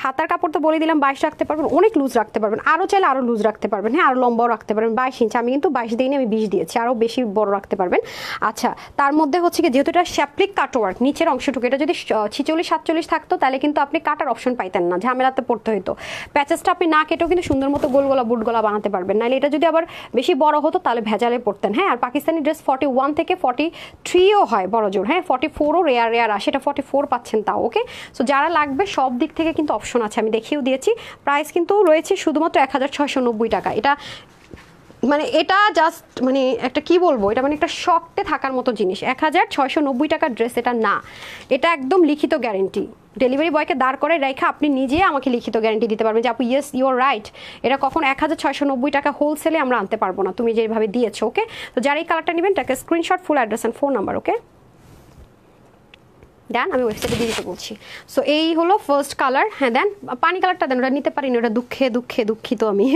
হাতার কাপড় তো বলে দিলাম 22 রাখতে পারবেন, অনেক লুজ রাখতে পারবেন, আরও চাইলে আরও লুজ রাখতে পারবেন, হ্যাঁ আরও লম্বাও রাখতে পারবেন। 22 ইঞ্চ, আমি কিন্তু 22 দিইনি, আমি 20 দিয়েছি, আরও বেশি বড় রাখতে পারবেন। আচ্ছা তার মধ্যে হচ্ছে কি যেহেতু এটা শ্যাপলিক কাটওয়ার্ক নিচের অংশটুকু, এটা যদি 46-47 থাকতো তাহলে কিন্তু আপনি কাটার অপশন পাইতেন না, ঝামেলাতে পড়তে হতো। প্যাচেসটা আপনি না কেটেও কিন্তু সুন্দর মতো গোল গলা বুট গলা বানাতে পারবেন, নাহলে এটা যদি আবার বেশি বড় হতো তাহলে ভেজালে পড়তেন। হ্যাঁ আর পাকিস্তানি ড্রেস 41 থেকে 43ও হয় বড় জোর, হ্যাঁ 44ও রেয়ার আসে, এটা 44 পাচ্ছেন তাও। ওকে সো যারা লাগবে সব দিক থেকে কিন্তু অপশন আছে, আমি দেখিয়েও দিয়েছি। প্রাইস কিন্তু রয়েছে শুধুমাত্র 1690 টাকা। এটা মানে এটা জাস্ট মানে একটা কি বলবো, এটা মানে একটা শকতে থাকার মতো জিনিস। 1690 টাকার ড্রেস এটা না, এটা একদম লিখিত গ্যারেন্টি। ডেলিভারি বয়কে দাঁড় করে রেখে আপনি নিজে আমাকে লিখিত গ্যারেন্টি দিতে পারবেন যে আপু ইয়েস ইউ আর রাইট, এটা কখন 1690 টাকা হোলসেলে আমরা আনতে পারবো না, তুমি যেভাবে দিয়েছো। ওকে তো যারা এই কালারটা নেবেন তাকে screenshot, full address and phone number okay দেন, আমি ওয়েবসাইটে দিয়ে দিতে বলছি। সো এই হলো ফার্স্ট কালার। হ্যাঁ দেন পানি কালারটা দেন, ওটা নিতে পারিনি, ওটা দুঃখিত আমি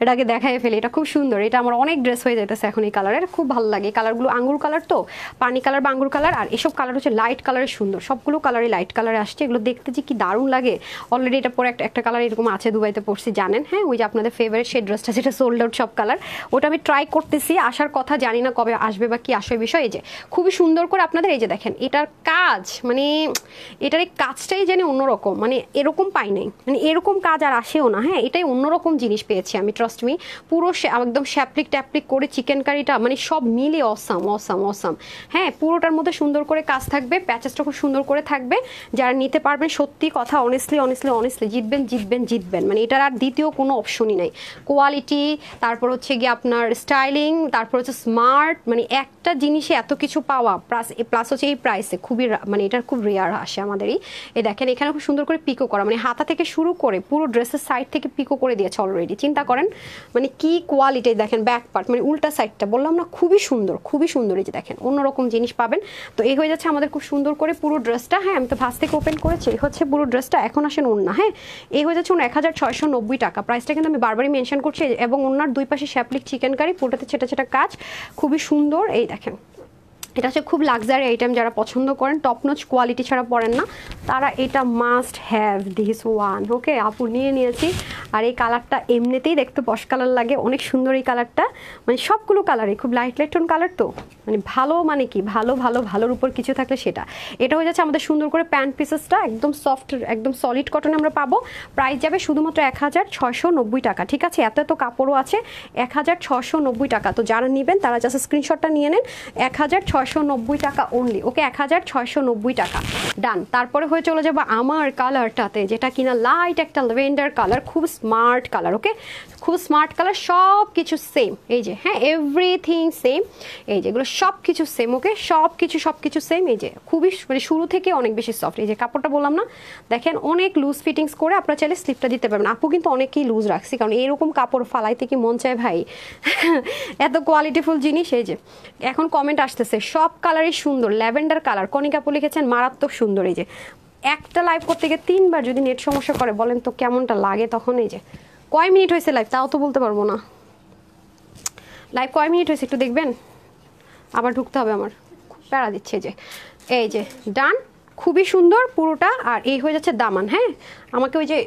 এটাকে দেখাই ফেলি। এটা খুব সুন্দর, এটা আমার অনেক ড্রেস হয়ে যেতেছে এখন এই কালারের, খুব ভালো লাগে। এই কালারগুলো আঙ্গুর কালার তো, পানি কালার বা আঙ্গুর কালার, আর এসব কালার হচ্ছে লাইট কালারের সুন্দর, সবগুলো কালারই লাইট কালারে আসছে। এগুলো দেখতে যে কি দারুণ লাগে। অলরেডি এটা পরে একটা কালার এরকম আছে, দুবাইতে পড়ছি জানেন। হ্যাঁ ওই যে আপনাদের ফেভারিট সেই ড্রেসটা যেটা সোল্ড আউট সব কালার, ওটা আমি ট্রাই করতেছি, আসার কথা জানি না কবে আসবে বা কি আসবে বিষয়। এই যে খুবই সুন্দর করে আপনাদের এই যে দেখেন এটার কাজ, মানে এটার এই কাজটাই জানি অন্যরকম, মানে এরকম পাই নাই, মানে এরকম কাজ আর আসেও না। হ্যাঁ এটাই অন্যরকম জিনিস পেয়েছি আমি, ট্রাস্ট মি। পুরো একদম শ্যাপলিক ট্যাপলিক করে চিকেন কারিটা মানে সব মিলে অসাম। হ্যাঁ পুরোটার মধ্যে সুন্দর করে কাজ থাকবে, প্যাচেসটা খুব সুন্দর করে থাকবে। যারা নিতে পারবেন সত্যি কথা অনেস্টলি জিতবেন, মানে এটার আর দ্বিতীয় কোনো অপশনই নাই। কোয়ালিটি, তারপর হচ্ছে গিয়ে আপনার স্টাইলিং, তারপর হচ্ছে স্মার্ট, মানে একটা জিনিসে এত কিছু পাওয়া, প্লাস হচ্ছে এই প্রাইসে খুবই মানে এটার খুব রেয়ার আসে আমাদেরই। এই দেখেন এখানে খুব সুন্দর করে পিকো করা, মানে হাতা থেকে শুরু করে পুরো ড্রেসের সাইড থেকে পিকো করে দিয়েছে অলরেডি। চিন্তা করেন মানে কি কোয়ালিটি। দেখেন ব্যাক পার্ট মানে উল্টা সাইডটা বললাম না, খুবই সুন্দর। এই যে দেখেন অন্যরকম জিনিস পাবেন। তো এই হয়ে যাচ্ছে আমাদের খুব সুন্দর করে পুরো ড্রেসটা। হ্যাঁ আমি তো ভাঁজ থেকে ওপেন করেছি, এই হচ্ছে পুরো ড্রেসটা। এখন আসেন ওড়না। হ্যাঁ এই হয়ে যাচ্ছে 1690 টাকা। প্রাইসটা কিন্তু আমি বারবারই মেনশন করছি, এবং ওড়নার দুই পাশে শ্যাপলিক চিকেন কারি, পুরোটাতে ছেটা কাজ, খুবই সুন্দর। এই দেখেন এটা হচ্ছে খুব লাক্সারি আইটেম, যারা পছন্দ করেন টপ নচ কোয়ালিটি ছাড়া পরেন না তারা এটা মাস্ট হ্যাভ দিস ওয়ান। ওকে আপু নিয়েছি। আর এই কালারটা এমনিতেই দেখতে পশ কালার লাগে, অনেক সুন্দর এই কালারটা, মানে সবগুলো কালারই খুব লাইট টোন কালার। তো মানে ভালো মানে কি ভালোর উপর কিছু থাকলে সেটা। এটা হয়ে যাচ্ছে আমাদের সুন্দর করে প্যান্ট পিসেসটা, একদম সফট একদম সলিড কটনে আমরা পাবো। প্রাইস যাবে শুধুমাত্র 1690 টাকা। ঠিক আছে এত কাপড়ও আছে, 1690 টাকা। তো যারা নেবেন তারা জাস্ট স্ক্রিনশটটা নিয়ে নেন, 1690 টাকা অনলি। ওকে 1690 টাকা ডান। তারপরে হয়ে চলে যাবো আমার কালারটাতে, যেটা কিনা লাইট একটা ল্যাভেন্ডার কালার, খুব স্মার্ট কালার। ওকে খুব স্মার্ট কালার, সব কিছু সেম। এই যে হ্যাঁ এভরিথিং সেম, এই যেগুলো সব কিছু সেম। ওকে সব কিছু সেম। এই যে খুবই মানে শুরু থেকে অনেক বেশি সফট। এই যে কাপড়টা বললাম না, দেখেন অনেক লুজ ফিটিংস করে আপনারা চাইলে স্লিপটা দিতে পারবেন। আপু কিন্তু অনেকেই লুজ রাখছি, কারণ এরকম কাপড় ফালাইতে কি মন চায় ভাই এত কোয়ালিটিফুল জিনিস। এই যে এখন কমেন্ট আসতেছে সব কালারই সুন্দর, ল্যাভেন্ডার কালার, কনিকা আপু লিখেছেন মারাত্মক সুন্দর। এই যে একটা লাইভ করতে গিয়ে 3বার যদি নেট সমস্যা করে বলেন তো কেমনটা লাগে তখন। এই যে কয় মিনিট হয়েছে লাইভ তাও তো বলতে পারবো না, লাইভ কয় মিনিট হয়েছে একটু দেখবেন, আবার ঢুকতে হবে আমার, খুব প্যারা দিচ্ছে। যে এই যে ডান, খুবই সুন্দর পুরোটা। আর এই হয়ে যাচ্ছে দামান। হ্যাঁ, আমাকে ওই যে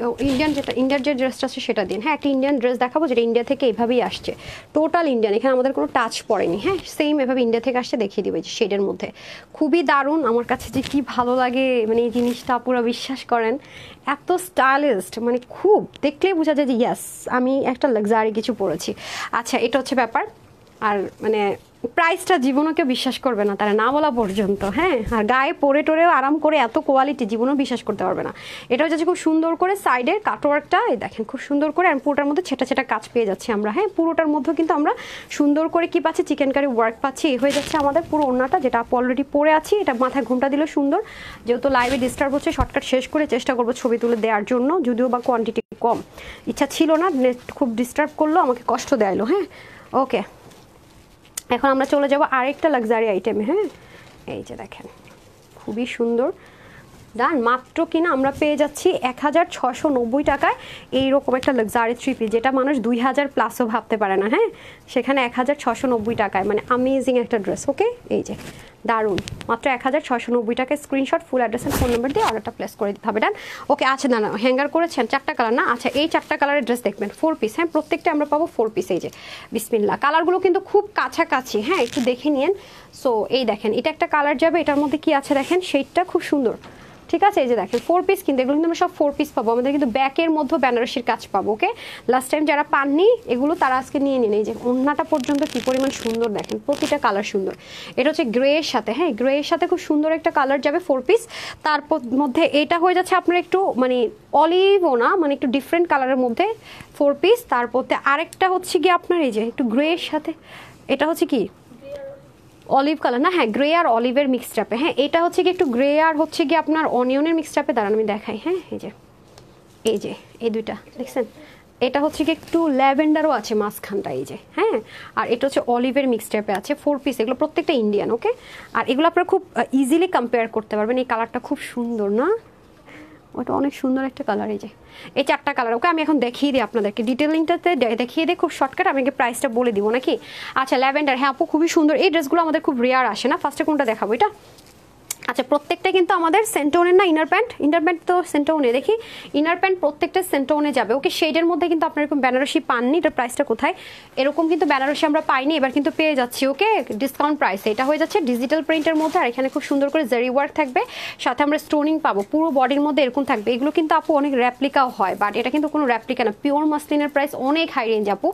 ইন্ডিয়ার যে ড্রেসটা আছে সেটা দিন। হ্যাঁ, একটা ইন্ডিয়ান ড্রেস দেখাবো যেটা ইন্ডিয়া থেকে এইভাবেই আসছে, টোটাল ইন্ডিয়ান, এখানে আমাদের কোনো টাচ পড়েনি। হ্যাঁ, সেম এভাবে ইন্ডিয়া থেকে আসছে, দেখিয়ে দিবে যে শেডের মধ্যে খুবই দারুণ। আমার কাছে যে কি ভালো লাগে মানে এই জিনিসটা, পুরো বিশ্বাস করেন এত স্টাইলিস্ট, মানে খুব দেখলেই বোঝা যায় যে ইয়াস আমি একটা লাক্সারি কিছু পরেছি। আচ্ছা, এটা হচ্ছে ব্যাপার। আর মানে প্রাইসটা জীবনও কেউ বিশ্বাস করবে না তারা না বলা পর্যন্ত। হ্যাঁ, আর গায়ে পরে টোরেও আরাম করে এত কোয়ালিটি জীবনও বিশ্বাস করতে পারবে না। এটা হচ্ছে খুব সুন্দর করে সাইডের কাটওয়ার্কটা এই দেখেন খুব সুন্দর করে, আর পুরোটার মধ্যে ছেটা ছেটা কাজ পেয়ে যাচ্ছি আমরা। হ্যাঁ, পুরোটার মধ্যেও কিন্তু আমরা সুন্দর করে কি পাচ্ছি, চিকেন কারি ওয়ার্ক পাচ্ছি। এই হয়ে যাচ্ছে আমাদের পুরো ওড়নাটা, যেটা আপু অলরেডি পরে আছি। এটা মাথায় ঘুমটা দিলে সুন্দর, যেহেতু লাইভে ডিস্টার্ব হচ্ছে শর্টকাট শেষ করে চেষ্টা করবো ছবি তুলে দেওয়ার জন্য, যদিও বা কোয়ান্টিটি কম, ইচ্ছা ছিল না, নেট খুব ডিস্টার্ব করলো, আমাকে কষ্ট দেয়লো। হ্যাঁ, ওকে, এখন আমরা চলে যাব আরেকটা লাক্সারি আইটেমে। হ্যাঁ, এই যে দেখেন খুবই সুন্দর ডান, মাত্র কিনা আমরা পেয়ে যাচ্ছি 1690 টাকায় এইরকম একটা লাক্সারি থ্রি পিস, যেটা মানুষ 2000 প্লাসও ভাবতে পারে না। হ্যাঁ, সেখানে 1690 টাকায়, মানে অ্যামেজিং একটা ড্রেস। ওকে, এই যে দারুণ, মাত্র 1690 টাকায়। Screenshot, full address and phone number দিয়ে অর্ডারটা প্লেস করে দিতে হবে। ডান, ওকে। আচ্ছা, না হ্যাঙ্গার করেছেন 4টা কালার না? আচ্ছা, এই 4টা কালারের ড্রেস দেখবেন 4 পিস। হ্যাঁ, প্রত্যেকটা আমরা পাবো 4 পিস। এই যে বিসমিল্লাহ, কালারগুলো কিন্তু খুব কাছাকাছি। হ্যাঁ, একটু দেখে নিন। সো এই দেখেন, এটা একটা কালার যাবে, এটার মধ্যে কি আছে দেখেন, শেডটা খুব সুন্দর। ঠিক আছে, এই যে দেখেন 4 পিস, কিন্তু এগুলো কিন্তু আমরা সব 4 পিস পাবো। আমাদের কিন্তু ব্যাকের মধ্যে বেনারসির কাজ পাবো। ওকে, লাস্ট টাইম যারা পাননি এগুলো তারা আজকে নিয়ে নিন। এই যে ওড়নাটা পর্যন্ত কি পরিমাণ সুন্দর দেখেন, প্রতিটা কালার সুন্দর। এটা হচ্ছে গ্রে এর সাথে। হ্যাঁ, গ্রে এর সাথে খুব সুন্দর একটা কালার যাবে 4 পিস। তার মধ্যে এটা হয়ে যাচ্ছে আপনার একটু মানে অলিভও না, মানে একটু ডিফারেন্ট কালারের মধ্যে 4 পিস। তারপরে আরেকটা হচ্ছে কি আপনার এই যে একটু গ্রে এর সাথে, এটা হচ্ছে কি অলিভ কালার না? হ্যাঁ, গ্রে আর অলিভের মিক্সড আপে। হ্যাঁ, এটা হচ্ছে কি একটু গ্রে আর হচ্ছে কি আপনার অনিয়নের মিক্সড আপে। দাঁড়ান আমি দেখাই। হ্যাঁ, এই যে এই দুইটা দেখছেন, এটা হচ্ছে কি একটু ল্যাভেন্ডারও আছে মাঝখানটা। এই যে হ্যাঁ, আর এটা হচ্ছে অলিভের মিক্সড আপে আছে 4 পিস। এগুলো প্রত্যেকটা ইন্ডিয়ান। ওকে, আর এগুলো আপনারা খুব ইজিলি কম্পেয়ার করতে পারবেন। এই কালারটা খুব সুন্দর না? ওটা অনেক সুন্দর একটা কালার। এই যে এই 4টা কালার। ওকে, আমি এখন দেখিয়ে দিই আপনাদেরকে, ডিটেলিংটাতে দেখিয়ে দিই খুব শর্টকাট, আমি প্রাইসটা বলে দিব নাকি? আচ্ছা, ল্যাভেন্ডার। হ্যাঁ আপু, খুবই সুন্দর। এই ড্রেসগুলো আমাদের খুব রেয়ার আসে না। ফার্স্টে কোনটা দেখাবো? এটা। আচ্ছা, প্রত্যেকটা কিন্তু আমাদের সেন্টোনের না, ইনার প্যান্ট তো সেন্টোনে। দেখি ইনার প্যান্ট প্রত্যেকটা সেন্টোনে যাবে। ওকে, শেডের মধ্যে কিন্তু আপনার এরকম বেনারসি পাননি। এটার প্রাইসটা কোথায়? এরকম কিন্তু বেনারসি আমরা পাইনি, এবার কিন্তু পেয়ে যাচ্ছি। ওকে, ডিসকাউন্ট প্রাইসে। এটা হয়ে যাচ্ছে ডিজিটাল প্রিন্টের মধ্যে, আর এখানে খুব সুন্দর করে জারি ওয়ার্ক থাকবে, সাথে আমরা স্টোনিং পাবো পুরো বডির মধ্যে এরকম থাকবে। এগুলো কিন্তু আপু অনেক র্যাপ্লিকাও হয়, বাট এটা কিন্তু কোনো র্যাপ্লিকা না, পিওর মাসলিনের প্রাইস অনেক হাই রেঞ্জ আপু।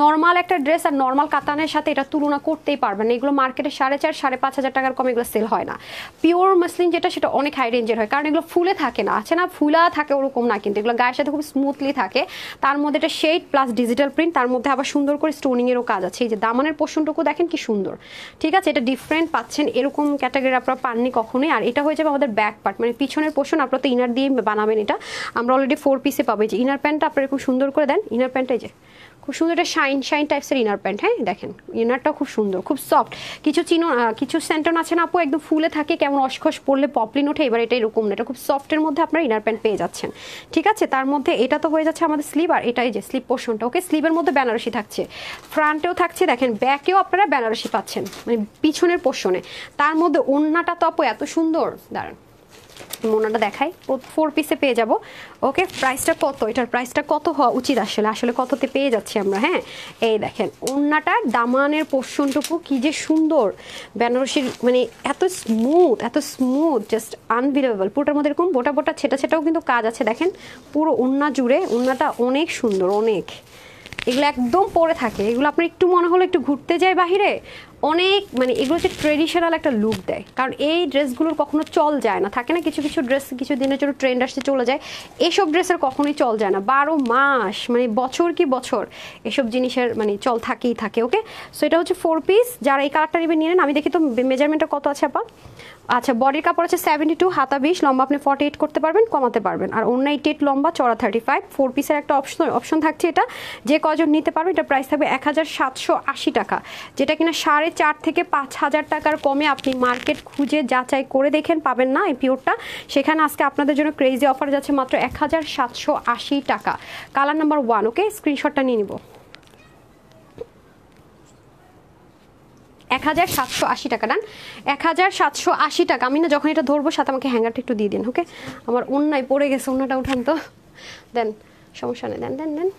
নর্মাল একটা ড্রেস আর নর্মাল কাতানের সাথে এটা তুলনা করতেই পারবেন না। এগুলো মার্কেটে 4,500-5,500 টাকার কম এগুলো সেল হয় না। পিওর মাসলিন যেটা সেটা অনেক হাই রেঞ্জের হয়, কারণ এগুলো ফুলে থাকে না। আছে না, ফুলা থাকে ওরকম না, কিন্তু এগুলো গায়ের সাথে খুব স্মুথলি থাকে। তার মধ্যে এটা শেড প্লাস ডিজিটাল প্রিন্ট, তার মধ্যে আবার সুন্দর করে স্টোনিং এরও কাজ আছে। এই যে দামানের পোর্শনটুকু দেখেন কি সুন্দর। ঠিক আছে, এটা ডিফারেন্ট পাচ্ছেন, এরকম ক্যাটাগরি আপনারা পাননি কখনোই। আর এটা হয়ে যাবে আমাদের ব্যাক পার্ট, মানে পিছনের পোর্শন। আপনারা তো ইনার দিয়ে বানাবেন, এটা আমরা অলরেডি 4 পিসে পাবো। এই যে ইনার প্যান্টটা আপনারা খুব সুন্দর করে দেন। ইনার প্যান্টটা এই যে খুব সুন্দর, এটা শাইন টাইপসের ইনার প্যান্ট। হ্যাঁ, দেখেন ইনারটা খুব সুন্দর, খুব সফট। কিছু সেন্টন আছে না আপু, একদম ফুলে থাকে, কেমন অস্কস পড়লে পপলিন ওঠে। এবার এটা এরকম না, এটা খুব সফটের মধ্যে আপনার ইনার প্যান্ট পেয়ে যাচ্ছেন। ঠিক আছে, তার মধ্যে এটা তো হয়ে যাচ্ছে আমাদের স্লিভ, আর এটাই যে স্লিভ পোর্শনটা। ওকে, স্লিভের মধ্যে বেনারসি থাকছে, ফ্রন্টেও থাকছে, দেখেন ব্যাকেও আপনারা বেনারসি পাচ্ছেন, মানে পিছনের পোর্শনে। তার মধ্যে ওড়নাটা তো আপু এত সুন্দর, দাঁড়ান মোনাটা দেখাই, 4 পিসে পেয়ে যাব। ওকে, প্রাইসটা কত? এটার প্রাইসটা কত হওয়া উচিত আসলে কততে পেয়ে যাচ্ছি আমরা? হ্যাঁ, এই দেখেন ওড়নাটার দামানের পোর্শনটুকু কি যে সুন্দর, বেনারসির মানে এত স্মুথ, জাস্ট আনবিলিভেবল। পুরোটার মধ্যে এরকম বোটা ছেটাও কিন্তু কাজ আছে। দেখেন পুরো ওড়না জুড়ে, ওড়নাটা অনেক সুন্দর, অনেক। এগুলো একদম পরে থাকে, এগুলো আপনার একটু মনে হলো একটু ঘুরতে যায় বাহিরে, অনেক মানে এগুলো হচ্ছে ট্রেডিশনাল একটা লুক দেয়। কারণ এই ড্রেসগুলোর কখনো চল যায় না, থাকে না কিছু ড্রেস কিছু দিনের জন্য ট্রেন্ড আসতে চলে যায়, এসব ড্রেসের কখনোই চল যায় না। 12 মাস মানে বছর কি বছর এসব জিনিসের মানে চল থাকেই থাকে। ওকে, সো এটা হচ্ছে 4 পিস। যারা এই কালারটা নেবেন নিয়ে নেন। আমি দেখি তো মেজারমেন্টটা কত আছে আপা। আচ্ছা, বডির কাপড় আছে 72, হাতা 20, লম্বা আপনি 48 করতে পারবেন, কমাতে পারবেন। আর অন্য 88 লম্বা, চড়া 35। 4 পিসের একটা অপশন থাকছে, এটা যে কজন নিতে পারবে। এটা প্রাইস থাকবে 1780 টাকা, যেটা কিনা 4.5 থেকে 5,000 টাকার কমে আপনি মার্কেট খুঁজে যাচাই করে দেখেন পাবেন না এই পিওরটা। সেখানে আজকে আপনাদের জন্য ক্রেজি অফার যাচ্ছে মাত্র 1780 টাকা। Colour number 1। ওকে, স্ক্রিনশটটা নিয়ে নিব। 1780 টাকা। ডান, 1780 টাকা। আমি না যখন এটা ধরবো সাথে আমাকে হ্যাঙ্গারটা একটু দিয়ে দিন, ওকে? আমার ওন্নায় পড়ে গেছে, ওন্নাটা উঠান তো। দেন, সমস্যা নেই, দেন দেন দেন।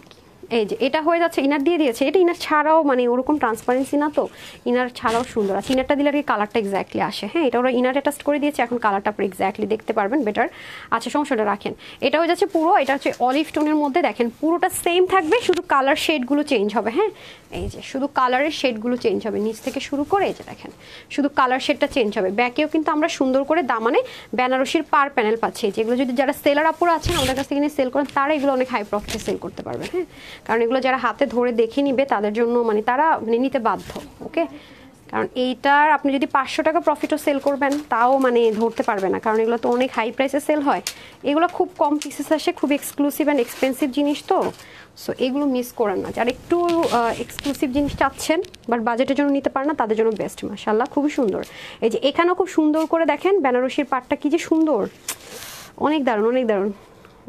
এই যে এটা হয়ে যাচ্ছে, ইনার দিয়ে দিয়েছে। এটা ইনার ছাড়াও মানে ওরকম ট্রান্সপারেন্সি না তো, ইনার ছাড়াও সুন্দর আছে। ইনারটা দিলে আর কি কালারটা এক্স্যাক্টলি আসে। হ্যাঁ, এটা ওরা ইনার অ্যাটাচ করে দিয়েছে, এখন কালারটা আপনি এক্স্যাক্টলি দেখতে পারবেন বেটার। আচ্ছা, সমস্যাটা রাখেন। এটা হয়ে যাচ্ছে পুরো, এটা হচ্ছে অলিভ টোনের মধ্যে, দেখেন পুরোটা সেম থাকবে, শুধু কালার শেডগুলো চেঞ্জ হবে। হ্যাঁ, এই যে শুধু কালারের শেডগুলো চেঞ্জ হবে, নিচ থেকে শুরু করে এই যে দেখেন শুধু কালার শেডটা চেঞ্জ হবে। ব্যাকেও কিন্তু আমরা সুন্দর করে দামানে বেনারসির পার প্যানেল পাচ্ছি। যেগুলো যদি যারা সেলার আপুরা আছেন আমাদের কাছ থেকে নিয়ে সেল করেন, তারা এগুলো অনেক হাই প্রফিটে সেল করতে পারবে। হ্যাঁ, কারণ এগুলো যারা হাতে ধরে দেখে নিবে তাদের জন্য মানে তারা মানে নিতে বাধ্য। ওকে, কারণ এইটার আপনি যদি 500 টাকা প্রফিটও সেল করবেন তাও মানে ধরতে পারবে না, কারণ এগুলো তো অনেক হাই প্রাইসে সেল হয়। এগুলো খুব কম পিসেস আসে, খুব এক্সক্লুসিভ অ্যান্ড এক্সপেন্সিভ জিনিস তো, সো এগুলো মিস করেন না। যারা একটু এক্সক্লুসিভ জিনিস চাচ্ছেন বাট বাজেটের জন্য নিতে পারেন না, তাদের জন্য বেস্ট। মাশাআল্লাহ, খুবই সুন্দর। এই যে এখানেও খুব সুন্দর করে দেখেন বেনারসির পাটটা কি যে সুন্দর, অনেক দারুণ, অনেক দারুণ,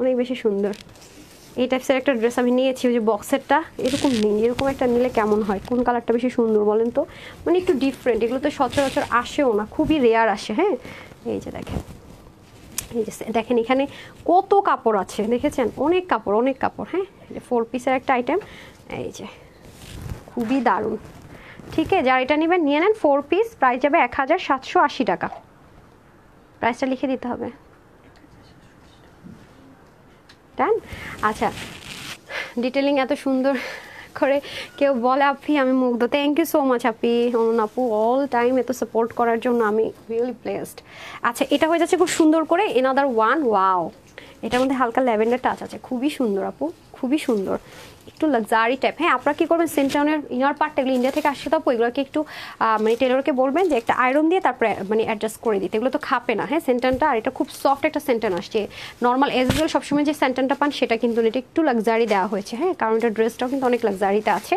অনেক বেশি সুন্দর। এই টাইপসের একটা ড্রেস আমি নিয়েছি, ওই যে বক্সেরটা এরকম নেই, এরকম একটা নিলে কেমন হয়? কোন কালারটা বেশি সুন্দর বলেন তো? মানে একটু ডিফারেন্ট, এগুলো তো সচরাচর আসেও না, খুবই রেয়ার আসে। হ্যাঁ, এই যে দেখেন, এই যে দেখেন এখানে কত কাপড় আছে, দেখেছেন? অনেক কাপড়, অনেক কাপড়। হ্যাঁ, 4 পিসের একটা আইটেম, এই যে খুবই দারুণ। ঠিক আছে, যারা এটা নেবেন নিয়ে নেন। 4 পিস, প্রাইস যাবে 1780 টাকা। প্রাইসটা লিখে দিতে হবে। ডান। আচ্ছা, ডিটেলিং এত সুন্দর করে কেউ বলে আপনি, আমি মুগ্ধ। থ্যাংক ইউ সো মাচ আপি, অনন আপু, অল টাইম এত সাপোর্ট করার জন্য আমি রিয়েলি ব্লেসড। আচ্ছা, এটা হয়ে যাচ্ছে খুব সুন্দর করে এনাদার ওয়ান। ওয়াও, এটার মধ্যে হালকা ল্যাভেন্ডার টাচ আছে, খুবই সুন্দর আপু, খুবই সুন্দর, একটু লাক্সারি টাইপ। হ্যাঁ, আপনারা কি করবেন, সেন্টাউনের ইনার পার্টটা এগুলো ইন্ডিয়া থেকে আসছে তো আপু, এগুলোকে একটু মানে টেলরকে বলবেন যে একটা আয়রন দিয়ে তারপরে মানে অ্যাডজাস্ট করে দিতে, এগুলো তো খাপে না। হ্যাঁ, সেন্টানটা, আর এটা খুব সফট একটা সেন্টান আসছে। নর্মাল এজ ইউজুয়াল সবসময় যে সেন্টানটা পান সেটা কিন্তু এটা একটু লাক্সারি দেওয়া হয়েছে। হ্যাঁ, কারণ এটা ড্রেসটাও কিন্তু অনেক লাক্সারিতে আছে।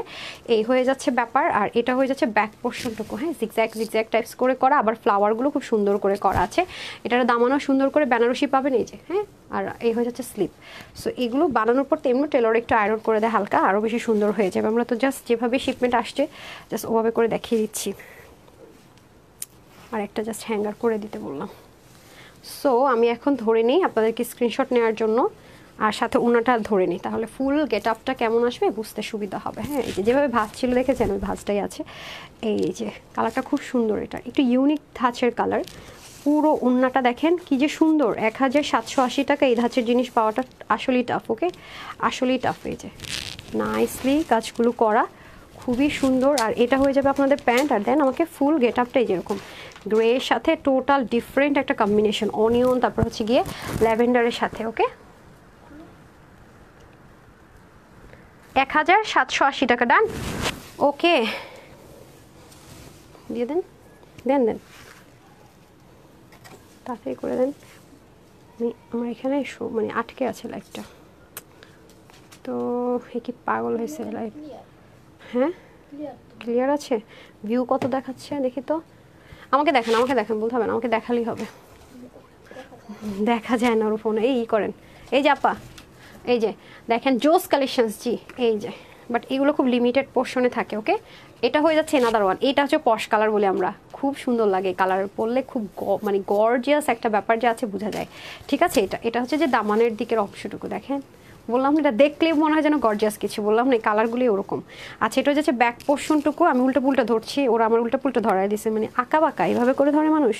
এই হয়ে যাচ্ছে ব্যাপার। আর এটা হয়ে যাচ্ছে ব্যাক পোর্শনটুকু। হ্যাঁ, জিগজ্যাগ জিগজ্যাগ টাইপস করে করা, আবার ফ্লাওয়ারগুলো খুব সুন্দর করে করা আছে। এটার দামানো সুন্দর করে বেনারসি পাবেন, এই যে। হ্যাঁ, আর এই হয়ে যাচ্ছে স্লিপ। সো এগুলো বানানোর পর তেমনি টেলর একটু আয়রন করে দেয় হালকা, আরও বেশি সুন্দর হয়ে যাবে। আমরা তো জাস্ট যেভাবে শিপমেন্ট আসছে জাস্ট ওভাবে করে দেখিয়ে দিচ্ছি। আর একটা জাস্ট হ্যাঙ্গার করে দিতে বললাম। সো আমি এখন ধরে নিই আপনাদেরকে স্ক্রিনশট নেওয়ার জন্য, আর সাথে ওনাটা ধরে নিই, তাহলে ফুল গেট আপটা কেমন আসবে বুঝতে সুবিধা হবে। হ্যাঁ, এই যে যেভাবে ভাঁজ ছিল দেখেছেন, ওই ভাঁজটাই আছে। এই যে কালারটা খুব সুন্দর, এটা একটু ইউনিক ধাঁচের কালার। পুরো ওন্নাটা দেখেন কি যে সুন্দর। 1780 টাকা এই ধাঁচের জিনিস পাওয়াটা আসলেই টাফ। ওকে, আসলেই টাফ। এই যে নাইসলি কাজগুলো করা, খুবই সুন্দর। আর এটা হয়ে যাবে আপনাদের প্যান্ট। আর দেন আমাকে ফুল গেট আপটাই যেরকম গ্রের সাথে টোটাল ডিফারেন্ট একটা কম্বিনেশন, অনিয়ন, তারপর হচ্ছে গিয়ে ল্যাভেন্ডারের সাথে। ওকে, 1780 টাকা। ডান, ওকে, দিয়ে দেন, দেন দেন, তাড়াতাড়ি করে দেন। আমার এখানে মানে আটকে আছে লাইভটা, তো কি পাগল হয়েছে লাইভ? হ্যাঁ, ক্লিয়ার আছে? ভিউ কত দেখাচ্ছে দেখি তো। আমাকে দেখেন, আমাকে দেখেন, বলতে হবে না, আমাকে দেখালেই হবে। দেখা যায় না ওর ফোনে। এই করেন, এই যে আপা, এই যে দেখেন জোস কালেকশনস। জি, এই যে, বাট এগুলো খুব লিমিটেড পোর্শনে থাকে। ওকে, এটা হয়ে যাচ্ছে এনাদার ওয়ান। এটা হচ্ছে পশ কালার বলে আমরা, খুব সুন্দর লাগে কালার পরলে, খুব মানে গর্জিয়াস একটা ব্যাপার যে আছে বোঝা যায়। ঠিক আছে, এটা হচ্ছে যে দামানের দিকের অংশটুকু দেখেন, বললাম এটা দেখলেই মনে হয় যেন গর্জিয়াস কিছু, বললাম না, এই কালারগুলি ওরকম। আচ্ছা, এটা হচ্ছে ব্যাক পোর্শনটুকু। আমি উল্টো পুল্টা ধরছি, ওরা আমার উল্টো পুল্টা ধরাই দিছে, মানে আঁকা বাঁকা এইভাবে করে ধরে মানুষ,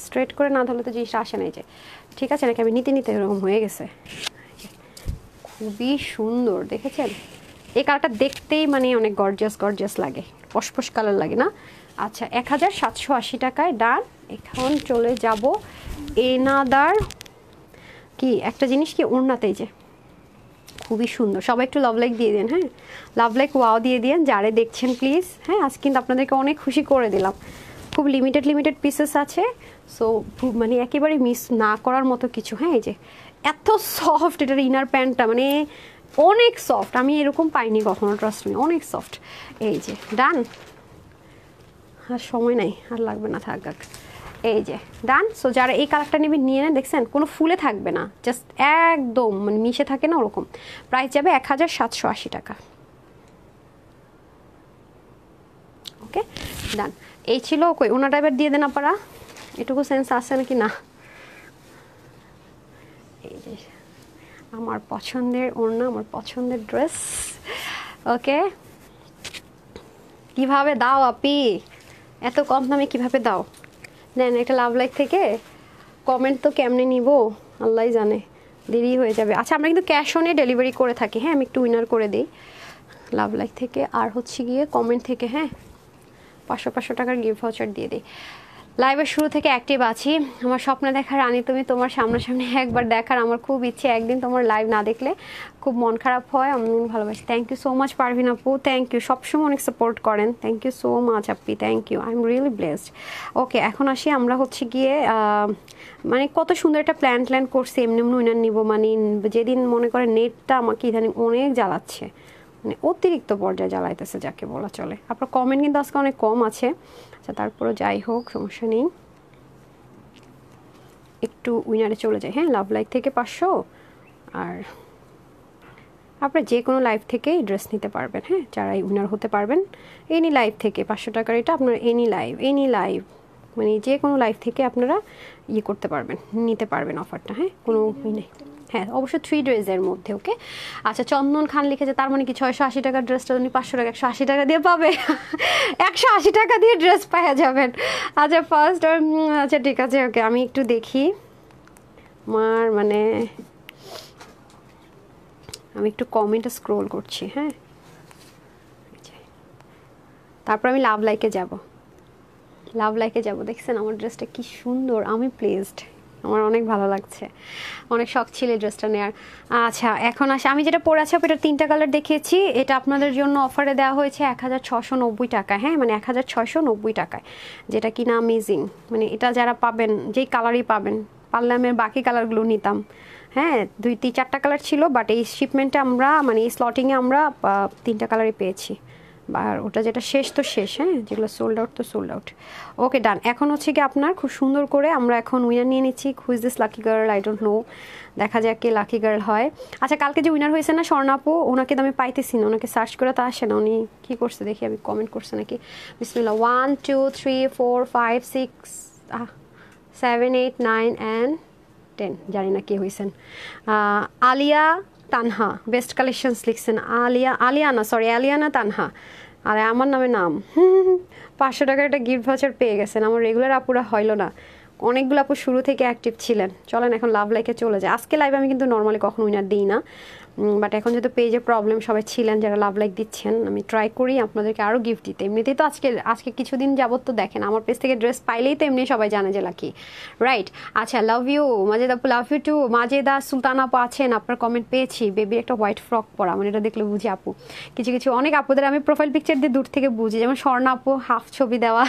স্ট্রেট করে না ধরলে তো জিনিসটা আসে না। এই যে, ঠিক আছে, নাকি আমি নিতে নিতে এরকম হয়ে গেছে। খুবই সুন্দর, দেখেছেন? এই কালারটা দেখতেই মানে অনেক গর্জিয়াস গর্জিয়াস লাগে, পশপশ কালার লাগে না? আচ্ছা, 1780 টাকায় ডান। এখন চলে যাব এনাদার কি একটা জিনিস, কি ওড়নাতেই যে খুবই সুন্দর। সবাই একটু লাভ লাইক দিয়ে দেন। হ্যাঁ, লাভ লাইক ওয়াও দিয়ে দিন যারা দেখছেন প্লিজ। হ্যাঁ, আজ কিন্তু আপনাদেরকে অনেক খুশি করে দিলাম। খুব লিমিটেড পিসেস আছে, সো মানে একেবারে মিস না করার মতো কিছু। হ্যাঁ, এই যে এত সফট, এটার ইনার প্যান্টটা মানে অনেক সফট, আমি এরকম পাইনি কখনো, ট্রাস্ট মি, অনেক সফট। এই যে ডান, আর সময় নাই, আর লাগবে না, থাক। এই যে ডান। সো যারা এই কালারটা নেবে নিয়ে নেন। দেখছেন কোনো ফুলে থাকবে না, জাস্ট একদম মানে মিশে থাকে না ওরকম। প্রাইস যাবে 1780 টাকা। ওকে ডান। এই ছিল কই ওনাটা এবার দিয়ে দেন আপনারা, এটুকু সেন্স আছে নাকি না। এই যে আমার পছন্দের ওড়না, আমার পছন্দের ড্রেস। ওকে, কিভাবে দাও আপি, এত কম দামে কিভাবে দাও? নেন একটা লাভ লাইক থেকে, কমেন্ট তো কেমনে নিব আল্লাহ জানে, দেরি হয়ে যাবে। আচ্ছা আমরা কিন্তু ক্যাশ অনে ডেলিভারি করে থাকি, হ্যাঁ আমি একটু উইনার করে দিই লাভ লাইক থেকে, আর হচ্ছে গিয়ে কমেন্ট থেকে, হ্যাঁ 500 টাকার গিফট ভাউচার দিয়ে দিই। লাইভের শুরু থেকে অ্যাক্টিভ আছি, আমার স্বপ্ন দেখা রানী তুমি, তোমার সামনাসামনি একবার দেখার আমার খুব ইচ্ছে, একদিন তোমার লাইভ না দেখলে খুব মন খারাপ হয়, আমি ভালোবাসি। Thank you so much Parvin আপু, থ্যাংক ইউ, সবসময় অনেক সাপোর্ট করেন, থ্যাংক ইউ সো মাচ আপি, thank you, I am really blessed. Okay এখন আসি, আমরা হচ্ছে গিয়ে মানে কত সুন্দর একটা প্ল্যান করছি, এমনি এমনি উইনার নিব, মানে যেদিন মনে করে নেটটা আমাকে ইদানিং অনেক জ্বালাচ্ছে, মানে অতিরিক্ত পর্যায়ে জ্বালাইতেছে যাকে বলা চলে। আপনার কমেন্ট কিন্তু আজকে অনেক কম আছে, আচ্ছা তারপরে যাই হোক সমস্যা নেই, একটু উইনারে চলে যাই। হ্যাঁ লাভ লাইক থেকে 500, আর আপনার যে কোনো লাইভ থেকেই ড্রেস নিতে পারবেন, হ্যাঁ যারাই উইনার হতে পারবেন এনি লাইভ থেকে 500 টাকার এটা আপনার এনি লাইভ মানে যে কোনো লাইভ থেকে আপনারা ইয়ে করতে পারবেন, নিতে পারবেন অফারটা, হ্যাঁ কোনো নেই। হ্যাঁ অবশ্যই 3 ড্রেসের মধ্যে। ওকে আচ্ছা চন্দন খান লিখেছে, তার মানে কি 680 টাকার ড্রেসটা উনি 500 টাকা 180 টাকা দিয়ে পাবে? 180 টাকা দিয়ে ড্রেস পাওয়া যাবেন। আচ্ছা ফার্স্ট, আচ্ছা ঠিক আছে ওকে আমি একটু দেখি, আমার মানে আমি একটু কমেন্টে স্ক্রোল করছি, হ্যাঁ তারপর আমি লাভ লাইকে যাব। দেখছেন আমার ড্রেসটা কি সুন্দর, আমি প্লেসড, আমার অনেক ভালো লাগছে, অনেক শখ ছিল এই ড্রেসটা নেওয়ার। আচ্ছা এখন আসে, আমি যেটা পরে আছি এটা 3টা কালার দেখিয়েছি, এটা আপনাদের জন্য অফারে দেওয়া হয়েছে 1690 টাকা, হ্যাঁ মানে 1690 টাকায়, যেটা কিনা অ্যামেজিং, মানে এটা যারা পাবেন যেই কালারই পাবেন, পারলে আমি বাকি কালারগুলো নিতাম, হ্যাঁ 2-4টা কালার ছিল, বাট এই শিপমেন্টে আমরা মানে এই স্লটিংয়ে আমরা 3টা কালারই পেয়েছি, আর ওটা যেটা শেষ তো শেষ, হ্যাঁ যেগুলো সোল্ড আউট তো সোল্ড আউট। ওকে ডান, এখন হচ্ছে কি আপনার খুব সুন্দর করে আমরা এখন উইনার নিয়ে নিচ্ছি। Who's this lucky girl, I don't know, দেখা যাক কে লাকি গার্ল হয়। আচ্ছা কালকে যে উইনার হয়েছে না স্বর্ণাপু, ওনাকে তো আমি পাইতেছি না, ওনাকে সার্চ করে তো আসে না, উনি কী করছে দেখি, আমি কমেন্ট করছে নাকি। বিসমিল্লাহ, 1 2 3 4 5 6 7 8 9 and 10, জানি না কে হয়েছেন। আলিয়া তানহা বেস্ট কালেকশনস লিখছেন, আলিয়ানা তানহা, আর আমার নাম 500 টাকার একটা গিফট ভাউচার পেয়ে গেছেন। আমার রেগুলার আপুরা হইলো না, অনেকগুলো আপু শুরু থেকে অ্যাক্টিভ ছিলেন। চলেন এখন লাভ লাইকে চলে যায়। আজকে লাইভে আমি কিন্তু নর্মালি কখনো উইনার দিই না, বাট এখন যেহেতু পেজে প্রবলেম সবাই ছিলেন যারা লাভ লাইক দিচ্ছেন, আমি ট্রাই করি আপনাদেরকে আরও গিফট দিতে। এমনিতেই তো আজকে কিছুদিন যাবত তো দেখেন আমার পেজ থেকে ড্রেস পাইলেই তো এমনি সবাই জানে যে লাকি, রাইট। আচ্ছা লাভ ইউ মাজেদ আপু, লাভ ইউ টু মাজেদা সুলতান আপু আছেন, আপনার কমেন্ট পেয়েছি, বেবির একটা হোয়াইট ফ্রক পরা, মানে এটা দেখলে বুঝি আপু। কিছু অনেক আপুদের আমি প্রোফাইল পিকচার দিয়ে দূর থেকে বুঝি, যেমন স্বর্ণা আপু হাফ ছবি দেওয়া,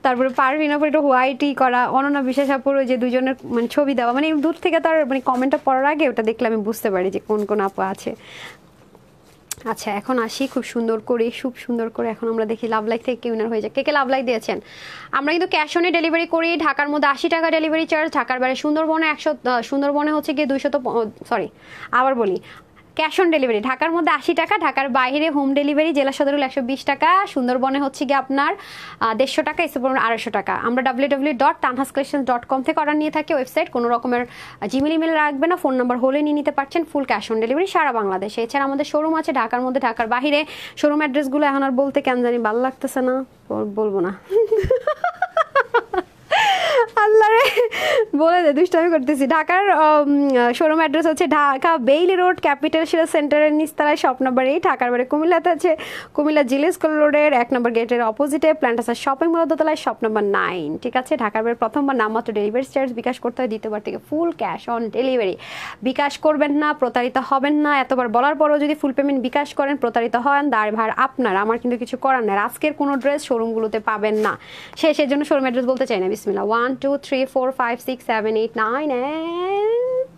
তারপরে পারভিন আপুর একটু হোয়াইটই করা, অনন্যা বিশ্বাস আপুর ওই যে দুজনের মানে ছবি দেওয়া, মানে দূর থেকে তার মানে কমেন্টটা পড়ার আগে ওটা দেখলে আমি বুঝতে পারি যে কোন কোন আপু আছে। আচ্ছা এখন আসি খুব সুন্দর করে এখন আমরা দেখি লাভ লাইক থেকে উইনার হয়ে যায়। কে লাভ লাইক দিয়েছেন? আমরা কিন্তু ক্যাশ অনে ডেলিভারি করি, ঢাকার মধ্যে 80 টাকা ডেলিভারি চার্জ, ঢাকার বাইরে সুন্দরবনে হচ্ছে গিয়ে 200, আবার বলি ক্যাশ অন ডেলিভারি ঢাকার মধ্যে 80 টাকা, ঢাকার বাইরে হোম ডেলিভারি জেলা সদর 120 টাকা, সুন্দরবনে হচ্ছে গিয়ে আপনার 150 টাকা, এসে 250 টাকা। আমরা www.tanhascollections.com থেকে অর্ডার নিয়ে থাকি, ওয়েবসাইট কোনো রকমের জিমেল ইমেল রাখবে না, ফোন নাম্বার হলে নিয়ে নিতে পারছেন, ফুল ক্যাশ অন ডেলিভারি সারা বাংলাদেশে। এছাড়া আমাদের শোরুম আছে ঢাকার মধ্যে, ঢাকার বাইরে। শোরুম অ্যাড্রেসগুলো এখন আর বলতে কেন জানি ভালো লাগতেছে না, বলবো না আল্লাহ রে বলে দে, দুষ্টামি করতেছি। ঢাকার শোরুম অ্যাড্রেস হচ্ছে ঢাকা বেইলি রোড, ক্যাপিটাল সেন্টারের নিচতলায়, শপ নাম্বার 8। ঢাকার বাইরে কুমিল্লাতে আছে, কুমিল্লা জিলেস কল রোডের 1 নম্বর গেটের অপোজিটে, প্ল্যান্টাসার শপিং মল দোতলায়, শপ নাম্বার 9। ঠিক আছে, ঢাকার বাইরে প্রথমবার নামমাত্র ডেলিভারি চার্জ বিকাশ করতে হয়, দ্বিতীয়বার থেকে ফুল ক্যাশ অন ডেলিভারি। বিকাশ করবেন না, প্রতারিত হবেন না। এতবার বলার পরও যদি ফুল পেমেন্ট বিকাশ করেন, প্রতারিত হন, দায়ভার আপনার, আমার কিন্তু কিছু করার নেই। আজকের কোনো ড্রেস শোরুমগুলোতে পাবেন না, শেষের জন্য শোরুম অ্যাড্রেস বলতে চাই না। বিসমিল্লাহ, 1 2 3 4 5 6 7 8 9 and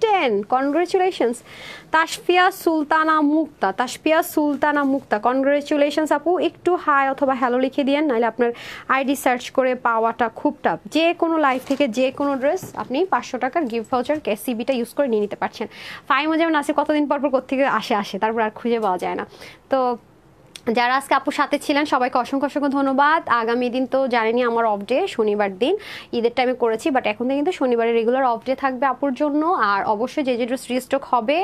10. Congratulations Tasfia Sultana Mukta, congratulations আপু। একটু হাই অথবা হ্যালো লিখে দিয়েন, নাহলে আপনার আইডি সার্চ করে পাওয়াটা খুব টাফ। যে কোনো লাইভ থেকে যে কোনো ড্রেস আপনি 500 টাকার গিফট ভাউচার সিবিটা ইউজ করে নিয়ে নিতে পারছেন। ফাইমও যেমন আছে, কতদিন পর কোথেকে আসে তারপর আর খুঁজে পাওয়া যায় না। তো যারা আজকে আপুর সাথে ছিলেন সবাইকে অসংখ্য অসংখ্য ধন্যবাদ। আগামী দিন তো জানেনি আমার অফ ডে, শনিবার দিন ঈদের টাইমে করেছি, বাট এখন থেকে কিন্তু শনিবারে রেগুলার অফ ডে থাকবে আপুর জন্য। আর অবশ্যই যে ড্রেস রিস্টক হবে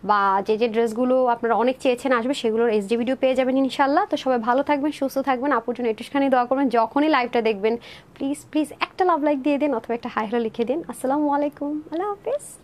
বা যে ড্রেসগুলো আপনারা অনেক চেয়েছেন আসবে সেগুলোর এইচডি ভিডিও পেয়ে যাবেন ইনশাল্লাহ। তো সবাই ভালো থাকবেন, সুস্থ থাকবেন, আপুর জন্য একটুখানি দোয়া করবেন। যখনই লাইভটা দেখবেন প্লিজ প্লিজ একটা লাভ লাইক দিয়ে দিন অথবা একটা হাই হ্যালো লিখে দিন। আসসালামু আলাইকুম, আল্লাহ হাফিজ।